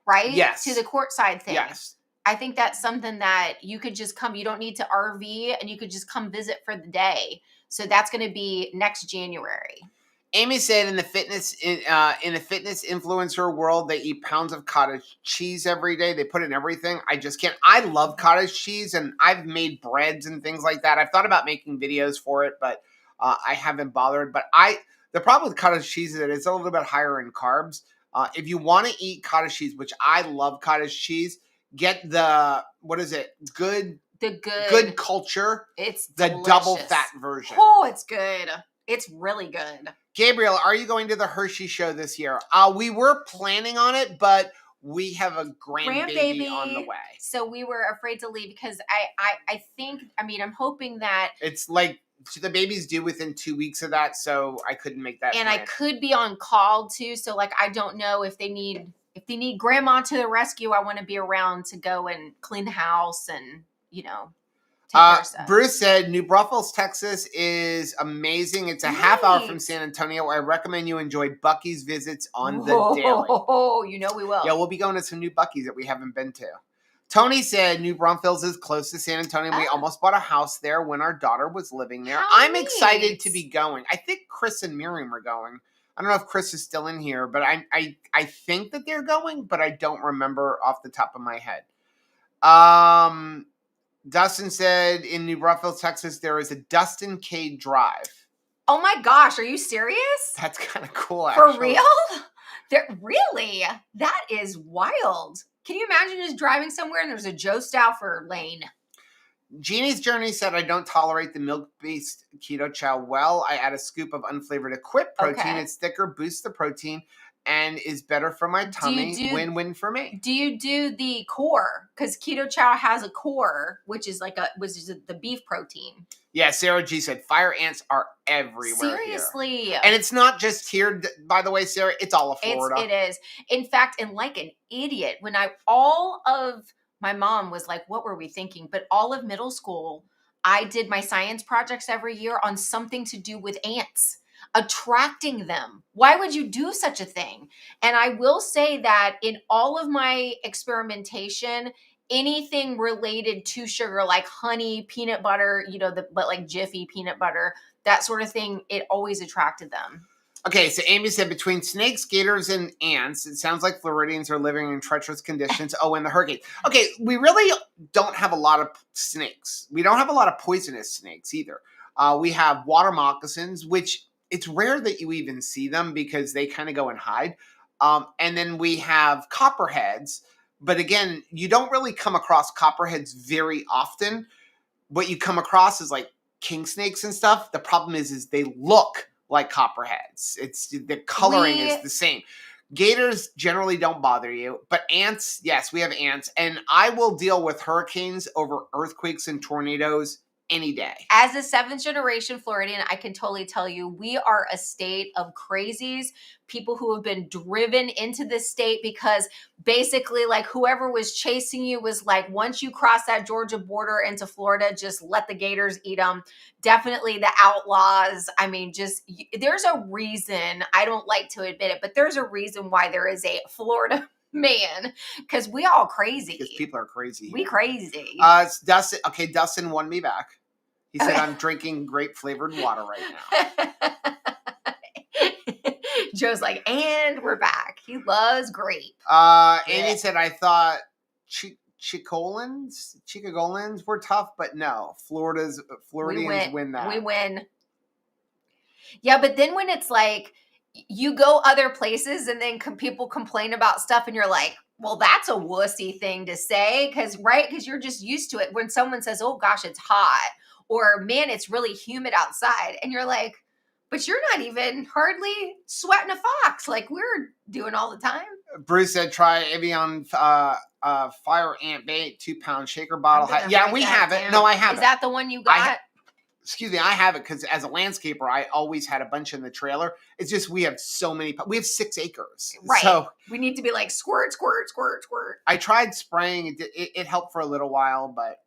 right?
Yes.
To the courtside thing.
Yes.
I think that's something that you could just come. You don't need to RV, and you could just come visit for the day. So that's going to be next January.
Amy said in the fitness influencer world, they eat pounds of cottage cheese every day. They put in everything. I just can't. I love cottage cheese, and I've made breads and things like that. I've thought about making videos for it, but I haven't bothered. But the problem with cottage cheese is that it's a little bit higher in carbs. If you want to eat cottage cheese, which I love cottage cheese, get the, what is it? Good culture.
It's
the
delicious.
Double fat version.
Oh, it's good. It's really good.
Gabriel, are you going to the Hershey show this year? We were planning on it, but we have a grandbaby on the way.
So we were afraid to leave because I think, I mean, I'm hoping that
it's like the baby's due within 2 weeks of that, so I couldn't make that.
And plan. I could be on call too, so like I don't know if they need grandma to the rescue. I want to be around to go and clean the house and take care of stuff.
Bruce said New Braunfels, Texas is amazing. It's a half hour from San Antonio. I recommend you enjoy Buc-ee's visits on the daily.
Oh, we will.
Yeah, we'll be going to some new Buc-ee's that we haven't been to. Tony said New Braunfels is close to San Antonio. We almost bought a house there when our daughter was living there. I'm excited to be going. I think Chris and Miriam are going. I don't know if Chris is still in here, but I think that they're going, but I don't remember off the top of my head. Dustin said in New Braunfels, Texas, there is a Dustin K Drive.
Oh my gosh, are you serious?
That's kind of cool, actually.
For real? Really? That is wild. Can you imagine just driving somewhere and there's a Joe Stauffer lane?
Jeannie's Journey said, I don't tolerate the milk-based keto chow well. I add a scoop of unflavored Equip protein. Okay. It's thicker, boosts the protein, and is better for my tummy. Win-win for me.
Do you do the core? Because keto chow has a core, which is the beef protein.
Yeah, Sarah G said fire ants are everywhere.
Seriously.
Here. And it's not just here, by the way, Sarah. It's all of Florida.
It is. In fact, and like an idiot, when my mom was like, what were we thinking? But all of middle school, I did my science projects every year on something to do with ants. Attracting them. Why would you do such a thing? And I will say that in all of my experimentation, anything related to sugar, like honey, peanut butter, but like Jiffy peanut butter, that sort of thing, it always attracted them.
Okay, so Amy said between snakes, gators, and ants, it sounds like Floridians are living in treacherous conditions. Oh, and the hurricane. Okay, we really don't have a lot of snakes. We don't have a lot of poisonous snakes either. We have water moccasins, which it's rare that you even see them because they kind of go and hide. And then we have copperheads. But again, you don't really come across copperheads very often. What you come across is like king snakes and stuff. The problem is they look like copperheads. It's the coloring is the same. Gators generally don't bother you, but ants, yes, we have ants. And I will deal with hurricanes over earthquakes and tornadoes any day.
As a 7th generation Floridian, I can totally tell you, we are a state of crazies, people who have been driven into this state because basically like whoever was chasing you was like, once you cross that Georgia border into Florida, just let the gators eat them. Definitely the outlaws. I mean, there's a reason, I don't like to admit it, but there's a reason why there is a Florida man, because we all crazy.
Because people are crazy.
We crazy.
It's Dustin. Okay, Dustin won me back. He said, I'm drinking grape-flavored water right now.
Joe's like, and we're back. He loves grape.
Amy said, I thought Chicagolans were tough, but no. Floridians win that.
We win. Yeah, but then when it's like, you go other places and then people complain about stuff and you're like, well, that's a wussy thing to say because you're just used to it. When someone says, oh gosh, it's hot, or man, it's really humid outside. And you're like, but you're not even hardly sweating a fox like we're doing all the time.
Bruce said, try Evian Fire Ant Bait 2-pound shaker bottle. Yeah, we have it. No, I have it.
Is that the one you got?
Excuse me, I have it because as a landscaper, I always had a bunch in the trailer. It's just we have so many. We have 6 acres.
Right.
So
we need to be like squirt, squirt, squirt, squirt.
I tried spraying. It helped for a little while, but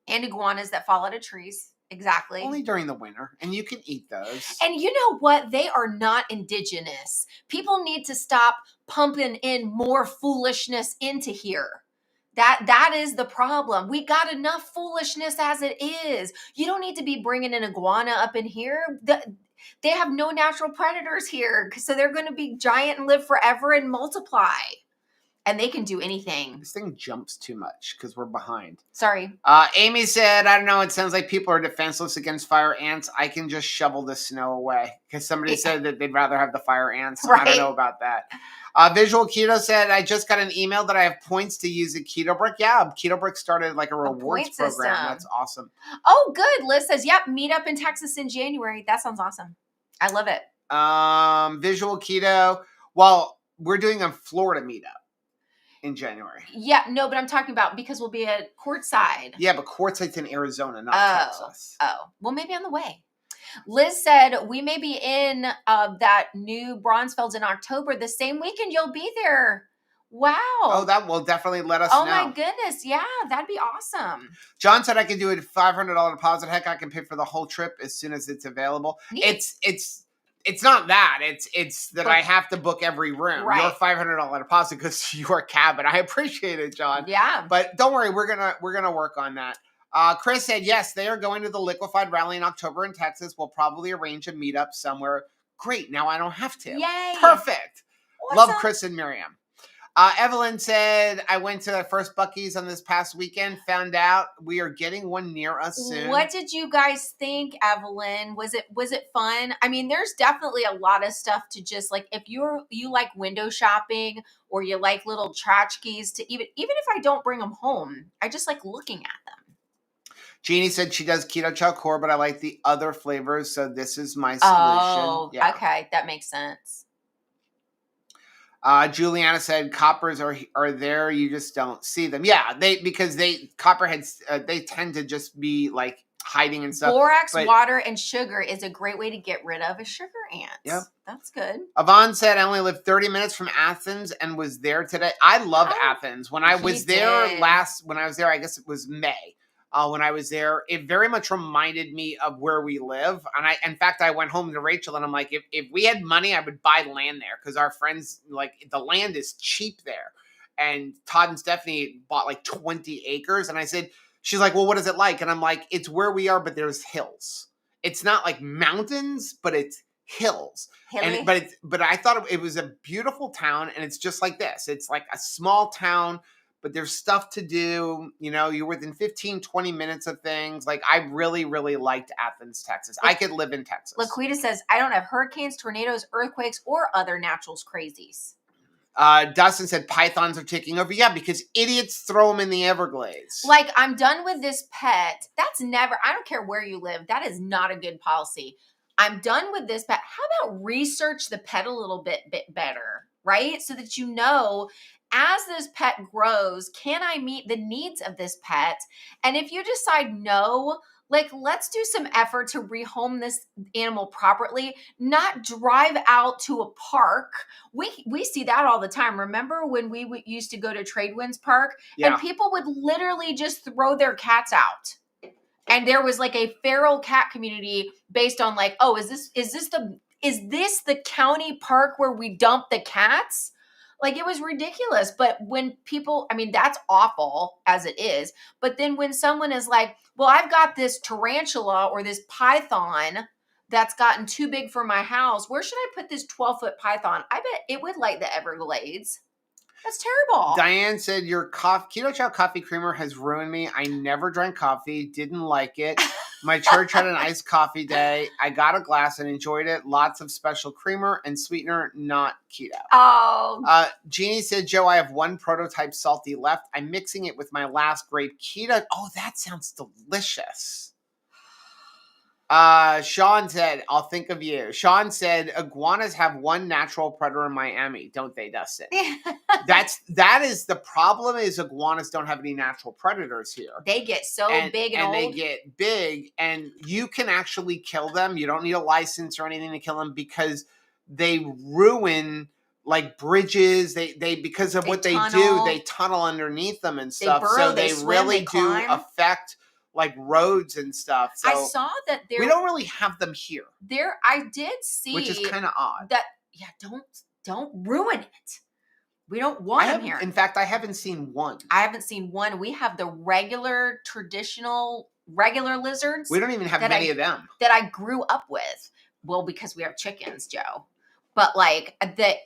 And iguanas that fall out of trees. Exactly.
Only during the winter, and you can eat those.
And you know what? They are not indigenous. People need to stop pumping in more foolishness into here. That is the problem. We got enough foolishness as it is. You don't need to be bringing an iguana up in here. They have no natural predators here, so they're going to be giant and live forever and multiply. And they can do anything.
This thing jumps too much because we're behind.
Sorry.
Amy said, I don't know, it sounds like people are defenseless against fire ants. I can just shovel the snow away. Because somebody said that they'd rather have the fire ants.
Right.
I don't know about that. Visual Keto said, I just got an email that I have points to use at Keto Brick. Yeah, Keto Brick started like a rewards program.
System.
That's awesome.
Oh, good. Liz says, yep, meet up in Texas in January. That sounds awesome. I love it.
Visual Keto. Well, we're doing a Florida meetup in January.
Yeah, no, but I'm talking about because we'll be at Courtside.
Yeah, but Courtside's in Arizona, not Texas.
Oh, well, maybe on the way. Liz said we may be in that new Bronzefelds in October. The same weekend you'll be there. Wow.
Oh, that will definitely let us know.
Oh my goodness. Yeah, that'd be awesome.
John said I could do a $500 deposit. Heck, I can pay for the whole trip as soon as it's available.
Neat.
It's not that. It's that I have to book every room.
Right.
Your $500 deposit goes to your cabin. I appreciate it, John.
Yeah.
But don't worry, we're gonna work on that. Chris said, yes, they are going to the Liquefied Rally in October in Texas. We'll probably arrange a meetup somewhere. Great. Now I don't have to.
Yay.
Perfect.
Awesome.
Love Chris and Miriam. Evelyn said, I went to the first Buc-ee's on this past weekend, found out we are getting one near us soon.
What did you guys think, Evelyn? Was it fun? I mean, there's definitely a lot of stuff to just like, if you like window shopping or you like little tchotchkes to even if I don't bring them home, I just like looking at them.
Jeannie said she does keto chow core, but I like the other flavors, so this is my solution.
Oh, yeah. Okay. That makes sense.
Juliana said coppers are there, you just don't see them. Yeah, because copperheads they tend to just be like hiding and stuff.
Borax, water, and sugar is a great way to get rid of a sugar ant.
Yep.
That's good.
Yvonne said I only lived 30 minutes from Athens and was there today. I love Athens. When I was there I guess it was May. When I was there, it very much reminded me of where we live. And in fact, I went home to Rachel and I'm like, if we had money, I would buy land there because our friends, like, the land is cheap there. And Todd and Stephanie bought like 20 acres. And she's like, well, what is it like? And I'm like, it's where we are, but there's hills. It's not like mountains, but it's hills.
Hilly.
But I thought it was a beautiful town. And it's just like this. It's like a small town, but there's stuff to do. You know, you're within 15, 20 minutes of things. Like, I really, really liked Athens, Texas. I could live in Texas.
Laquita says, I don't have hurricanes, tornadoes, earthquakes, or other natural crazies.
Dustin said pythons are taking over. Yeah, because idiots throw them in the Everglades.
Like, I'm done with this pet. I don't care where you live. That is not a good policy. I'm done with this pet. How about research the pet a little bit better, right? So that you know, as this pet grows, can I meet the needs of this pet? And if you decide no, like, let's do some effort to rehome this animal properly, not drive out to a park. We see that all the time. Remember when we used to go to Tradewinds Park and people would literally just throw their cats out? And there was like a feral cat community based on like, oh, is this the county park where we dump the cats? Like, it was ridiculous. But when people, I mean, that's awful as it is. But then when someone is like, well, I've got this tarantula or this python that's gotten too big for my house. Where should I put this 12-foot python? I bet it would like the Everglades. That's terrible.
Diane said, your Keto Chow coffee creamer has ruined me. I never drank coffee. Didn't like it. My church had an iced coffee day. I got a glass and enjoyed it. Lots of special creamer and sweetener, not keto.
Oh.
Jeannie said, Joe, I have one prototype salty left. I'm mixing it with my last grape keto. Oh, that sounds delicious. Sean said, I'll think of you. Sean said, iguanas have one natural predator in Miami, don't they, Dustin? That is the problem, is iguanas don't have any natural predators here.
They get so big and old.
They get big, and you can actually kill them. You don't need a license or anything to kill them because they ruin like bridges. They because of what they do, they tunnel underneath them and stuff.
They burrow,
so they
swim,
really
they climb.
do affect like roads and stuff. So
I saw that
we don't really have them here.
I did see,
which is kind of odd.
That don't ruin it. We don't want them here.
In fact, I haven't seen one.
I haven't seen one. We have the regular, traditional, regular lizards.
We don't even have many of them.
That I grew up with. Well, because we have chickens, Joe. But like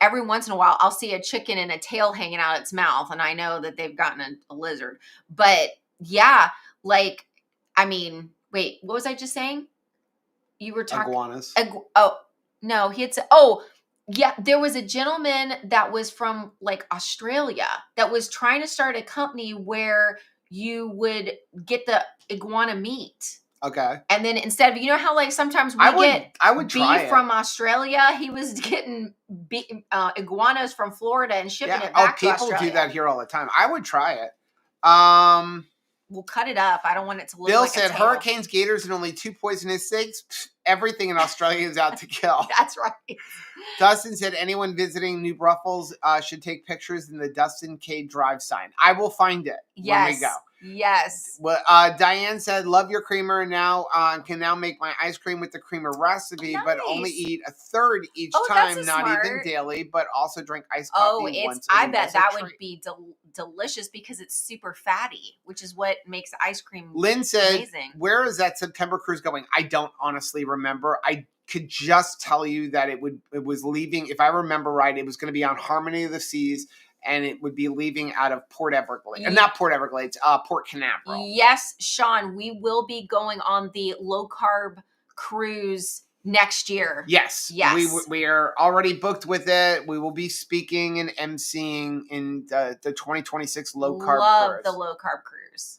every once in a while, I'll see a chicken and a tail hanging out its mouth, and I know that they've gotten a lizard. But yeah, like, I mean, wait, what was I just saying? You were talking
iguanas.
Oh no, he had said. Oh yeah, there was a gentleman that was from like Australia that was trying to start a company where you would get the iguana meat.
Okay.
And then instead of, you know how like sometimes we get beef from Australia, he was getting iguanas from Florida and shipping it back to Australia.
People do that here all the time. I would try it.
We'll cut it up. I don't want it to look
Bill
like
said hurricanes, gators, and only 2 poisonous snakes. Everything in Australia is out to kill.
That's right.
Dustin said anyone visiting New Braunfels should take pictures in the Dustin K Drive sign. I will find it when we go.
Yes.
Well, Diane said, love your creamer now. Can now make my ice cream with the creamer recipe, but only eat a third each time, not even daily, but also drink iced coffee once a week.
I bet that would be delicious because it's super fatty, which is what makes ice cream
Lynn said,
amazing.
Where is that September cruise going? I don't honestly remember. I could just tell you that it was leaving. If I remember right, it was going to be on Harmony of the Seas, and it would be leaving out of Port Everglades. Not Port Everglades, Port Canaveral.
Yes, Sean, we will be going on the low-carb cruise next year.
Yes. We are already booked with it. We will be speaking and emceeing in the 2026 low-carb cruise.
Love the low-carb cruise.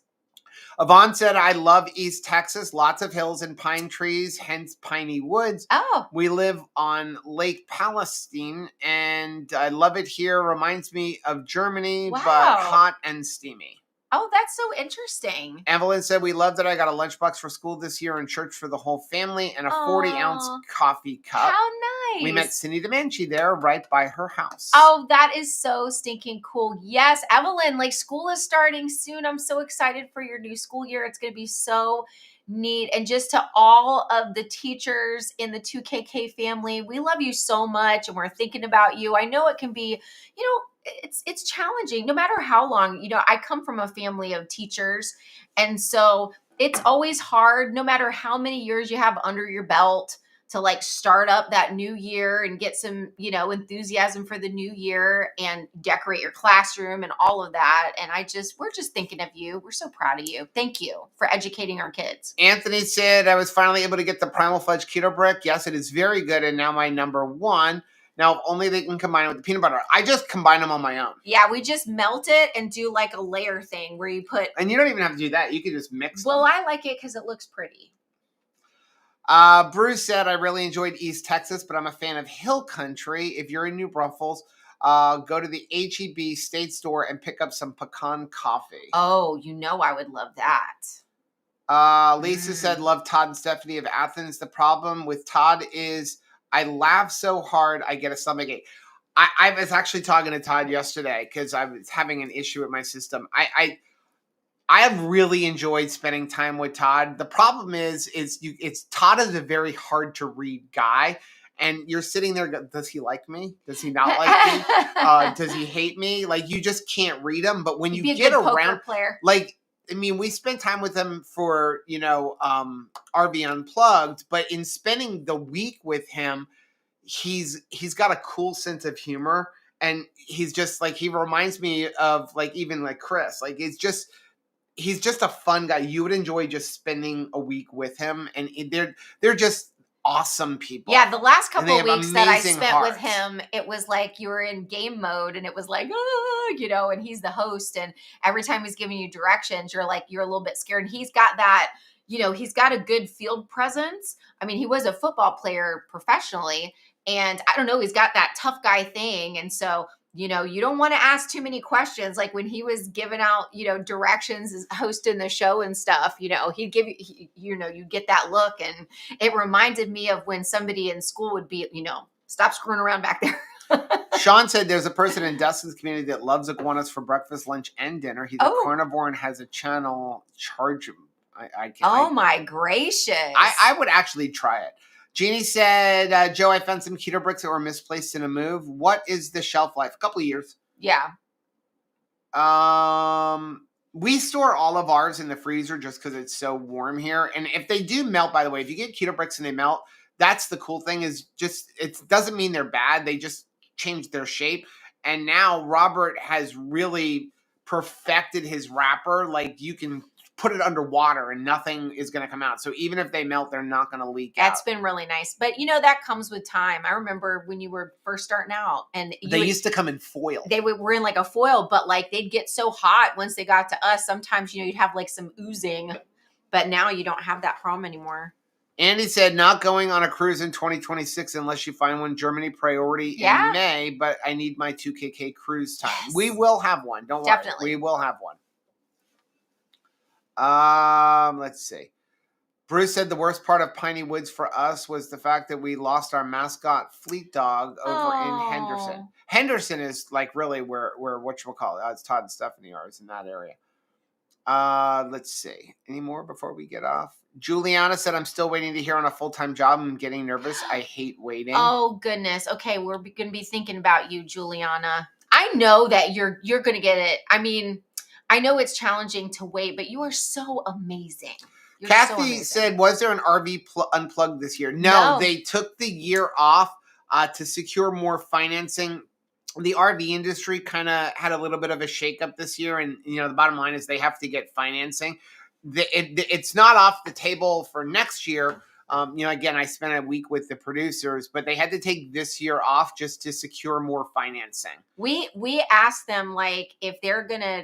Yvonne said, I love East Texas. Lots of hills and pine trees, hence piney woods.
Oh.
We live on Lake Palestine, and I love it here. Reminds me of Germany, but hot and steamy.
Oh, that's so interesting.
Evelyn said, we love that I got a lunchbox for school this year and church for the whole family and a 40-ounce coffee cup.
How nice.
We met Cindy DeManchi there right by her house.
Oh, that is so stinking cool. Yes, Evelyn, like school is starting soon. I'm so excited for your new school year. It's going to be so neat. And just to all of the teachers in the 2KK family, we love you so much and we're thinking about you. I know it can be, it's challenging no matter how long. I come from a family of teachers, and so it's always hard no matter how many years you have under your belt to like start up that new year and get some, enthusiasm for the new year and decorate your classroom and all of that. And we're just thinking of you. We're so proud of you. Thank you for educating our kids.
Anthony said, I was finally able to get the Primal Fudge Keto Brick. Yes, it is very good. And now my number one. Now, if only they can combine it with the peanut butter. I just combine them on my own.
Yeah, we just melt it and do like a layer thing where you put...
And you don't even have to do that. You can just mix them.
Well, I like it because it looks pretty.
Bruce said, I really enjoyed East Texas, but I'm a fan of Hill Country. If you're in New Braunfels, go to the H-E-B State Store and pick up some pecan coffee.
Oh, I would love that.
Lisa said, love Todd and Stephanie of Athens. The problem with Todd is I laugh so hard, I get a stomachache. I was actually talking to Todd yesterday because I was having an issue with my system. I have really enjoyed spending time with Todd. The problem is Todd is a very hard to read guy, and you're sitting there. Does he like me? Does he not like me? Does he hate me? Like you just can't read him. But when you get around, like. I mean, we spent time with him for, RV Unplugged, but in spending the week with him, he's got a cool sense of humor, and he's just like, he reminds me of like, even like Chris, like he's just a fun guy. You would enjoy just spending a week with him, and they're just awesome people.
Yeah, the last couple of weeks that I spent with him, it was like you were in game mode, and it was like, and he's the host, and every time he's giving you directions, you're a little bit scared. And he's got that, he's got a good field presence. I mean, he was a football player professionally, and I don't know, he's got that tough guy thing, and so you don't want to ask too many questions. Like when he was giving out, directions as hosting the show and stuff, he'd give you, you get that look. And it reminded me of when somebody in school would be, stop screwing around back there.
Sean said there's a person in Dustin's community that loves iguanas for breakfast, lunch, and dinner. He's a carnivore and has a channel I can't.
Oh my gracious.
I would actually try it. Jeannie said, Joe, I found some keto bricks that were misplaced in a move. What is the shelf life? A couple of years.
Yeah.
We store all of ours in the freezer just because it's so warm here. And if they do melt, by the way, if you get keto bricks and they melt, that's the cool thing is just, it doesn't mean they're bad. They just change their shape. And now Robert has really perfected his wrapper. Like you can put it underwater and nothing is going to come out. So even if they melt, they're not going to leak out.
That's been really nice. But that comes with time. I remember when you were first starting out and
they used to come in foil.
They were in like a foil, but like they'd get so hot once they got to us. Sometimes, you'd have like some oozing, but now you don't have that problem anymore.
Andy said, not going on a cruise in 2026 unless you find one. Germany priority in May, but I need my 2KK cruise time. Yes. We will have one. Don't worry. We will have one. Let's see. Bruce said the worst part of Piney Woods for us was the fact that we lost our mascot Fleet Dog over in Henderson. Henderson is like really where whatchamacallit, it's Todd and Stephanie are, is in that area. Let's see. Any more before we get off? Juliana said, I'm still waiting to hear on a full-time job. I'm getting nervous. I hate waiting.
Oh, goodness. Okay, we're going to be thinking about you, Juliana. I know that you're going to get it. I mean, I know it's challenging to wait, but you are so amazing.
Kathy said, was there an RV unplugged this year? No, they took the year off to secure more financing. The RV industry kind of had a little bit of a shakeup this year. And, the bottom line is they have to get financing. It's not off the table for next year. Again, I spent a week with the producers, but they had to take this year off just to secure more financing.
We asked them, like, if they're going to,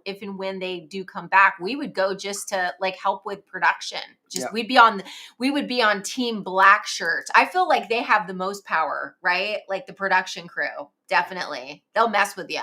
if and when they do come back, we would go just to like help with production. We would be on Team Black Shirts. I feel like they have the most power, right? Like the production crew. Definitely. They'll mess with you.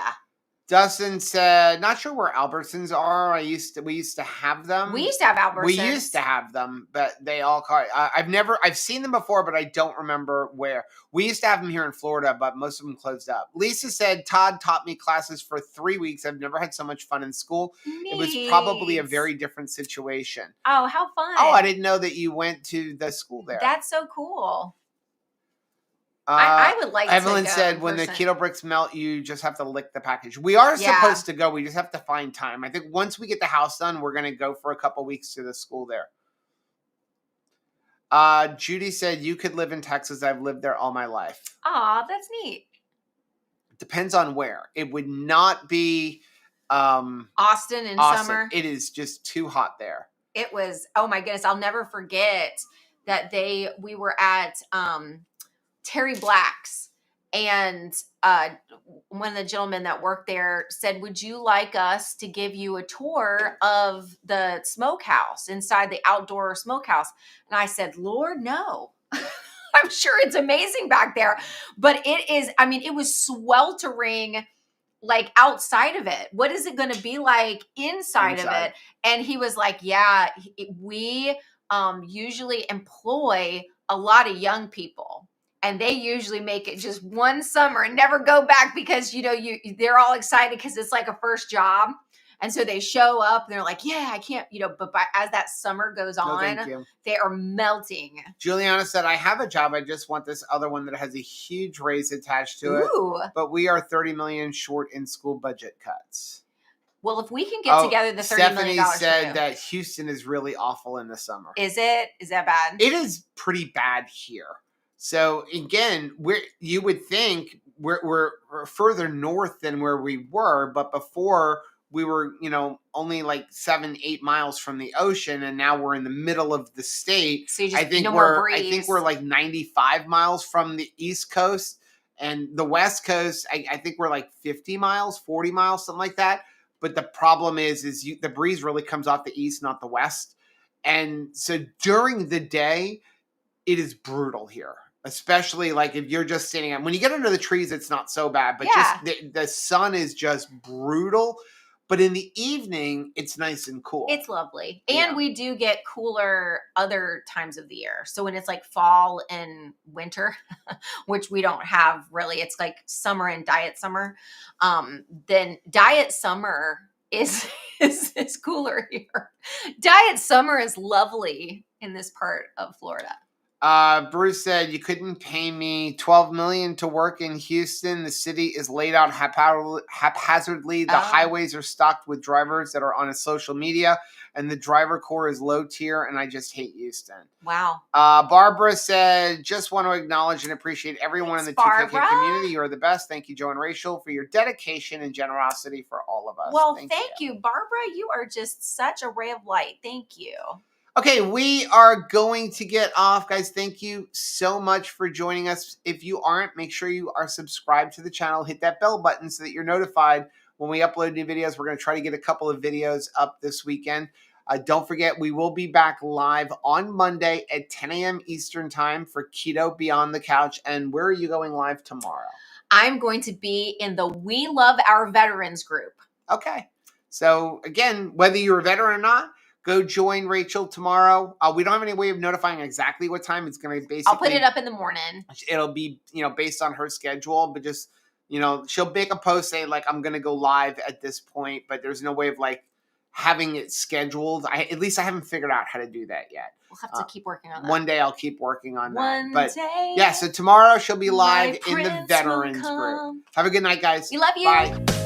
Dustin said, not sure where Albertsons are. We used to have them.
We used to have Albertsons.
We used to have them, but they all caught. I've seen them before, but I don't remember where. We used to have them here in Florida, but most of them closed up. Lisa said, Todd taught me classes for 3 weeks. I've never had so much fun in school. Neat. It was probably a very different situation.
Oh, how fun.
Oh, I didn't know that you went to the school there.
That's so cool. I would like
Evelyn
to go
said, when the keto bricks melt, you just have to lick the package. We are supposed to go. We just have to find time. I think once we get the house done, we're going to go for a couple weeks to the school there. Judy said, you could live in Texas. I've lived there all my life.
Aw, that's neat.
Depends on where. It would not be
Austin in summer.
It is just too hot there.
It was, oh my goodness. I'll never forget that we were at Terry Black's, and one of the gentlemen that worked there said, would you like us to give you a tour of the smokehouse, inside the outdoor smokehouse? And I said, Lord, no. I'm sure it's amazing back there, but it was sweltering like outside of it. What is it going to be like inside of it? And he was like, yeah, we usually employ a lot of young people. And they usually make it just one summer and never go back because, they're all excited because it's like a first job. And so they show up and they're like, yeah, I can't, but as that summer goes on, they are melting.
Juliana said, I have a job. I just want this other one that has a huge raise attached to
Ooh.
It. But we are $30 million short in school budget cuts.
Well, if we can get together the $30 million.
Stephanie said that Houston is really awful in the summer.
Is it? Is that bad?
It is pretty bad here. So again, you would think we're further north than where we were, but before we were, only like 7-8 miles from the ocean, and now we're in the middle of the state.
So I think we're
like 95 miles from the East Coast, and the West Coast. I think we're like 50 miles, 40 miles, something like that. But the problem is the breeze really comes off the east, not the west, and so during the day, it is brutal here. Especially like if you're just standing out. When you get under the trees, it's not so bad. But just the sun is just brutal. But in the evening, it's nice and cool.
It's lovely. And we do get cooler other times of the year. So when it's like fall and winter, which we don't have really, it's like summer and diet summer. Then diet summer is is cooler here. Diet summer is lovely in this part of Florida.
Bruce said, you couldn't pay me $12 million to work in Houston. The city is laid out haphazardly. The highways are stocked with drivers that are on a social media, and the driver core is low tier, and I just hate Houston.
Wow.
Barbara said, just want to acknowledge and appreciate everyone in the
Barbara.
2KK community. You are the best. Thank you, Joe and Rachel, for your dedication and generosity for all of us.
Well, thank you, Barbara. You are just such a ray of light. Thank you.
Okay, we are going to get off, guys. Thank you so much for joining us. If you aren't, make sure you are subscribed to the channel. Hit that bell button so that you're notified when we upload new videos. We're going to try to get a couple of videos up this weekend. Don't forget, we will be back live on Monday at 10 a.m. Eastern time for Keto Beyond the Couch. And where are you going live tomorrow?
I'm going to be in the We Love Our Veterans group.
Okay. So, again, whether you're a veteran or not, go join Rachel tomorrow. We don't have any way of notifying exactly what time. It's going to be basically...
I'll put it up in the morning.
It'll be, based on her schedule, but just, she'll make a post saying, like, I'm going to go live at this point, but there's no way of, like, having it scheduled. At least I haven't figured out how to do that yet.
We'll have to keep working on that.
One day I'll keep working on that.
One day.
Yeah, so tomorrow she'll be live in the veterans group. Have a good night, guys.
We love you.
Bye.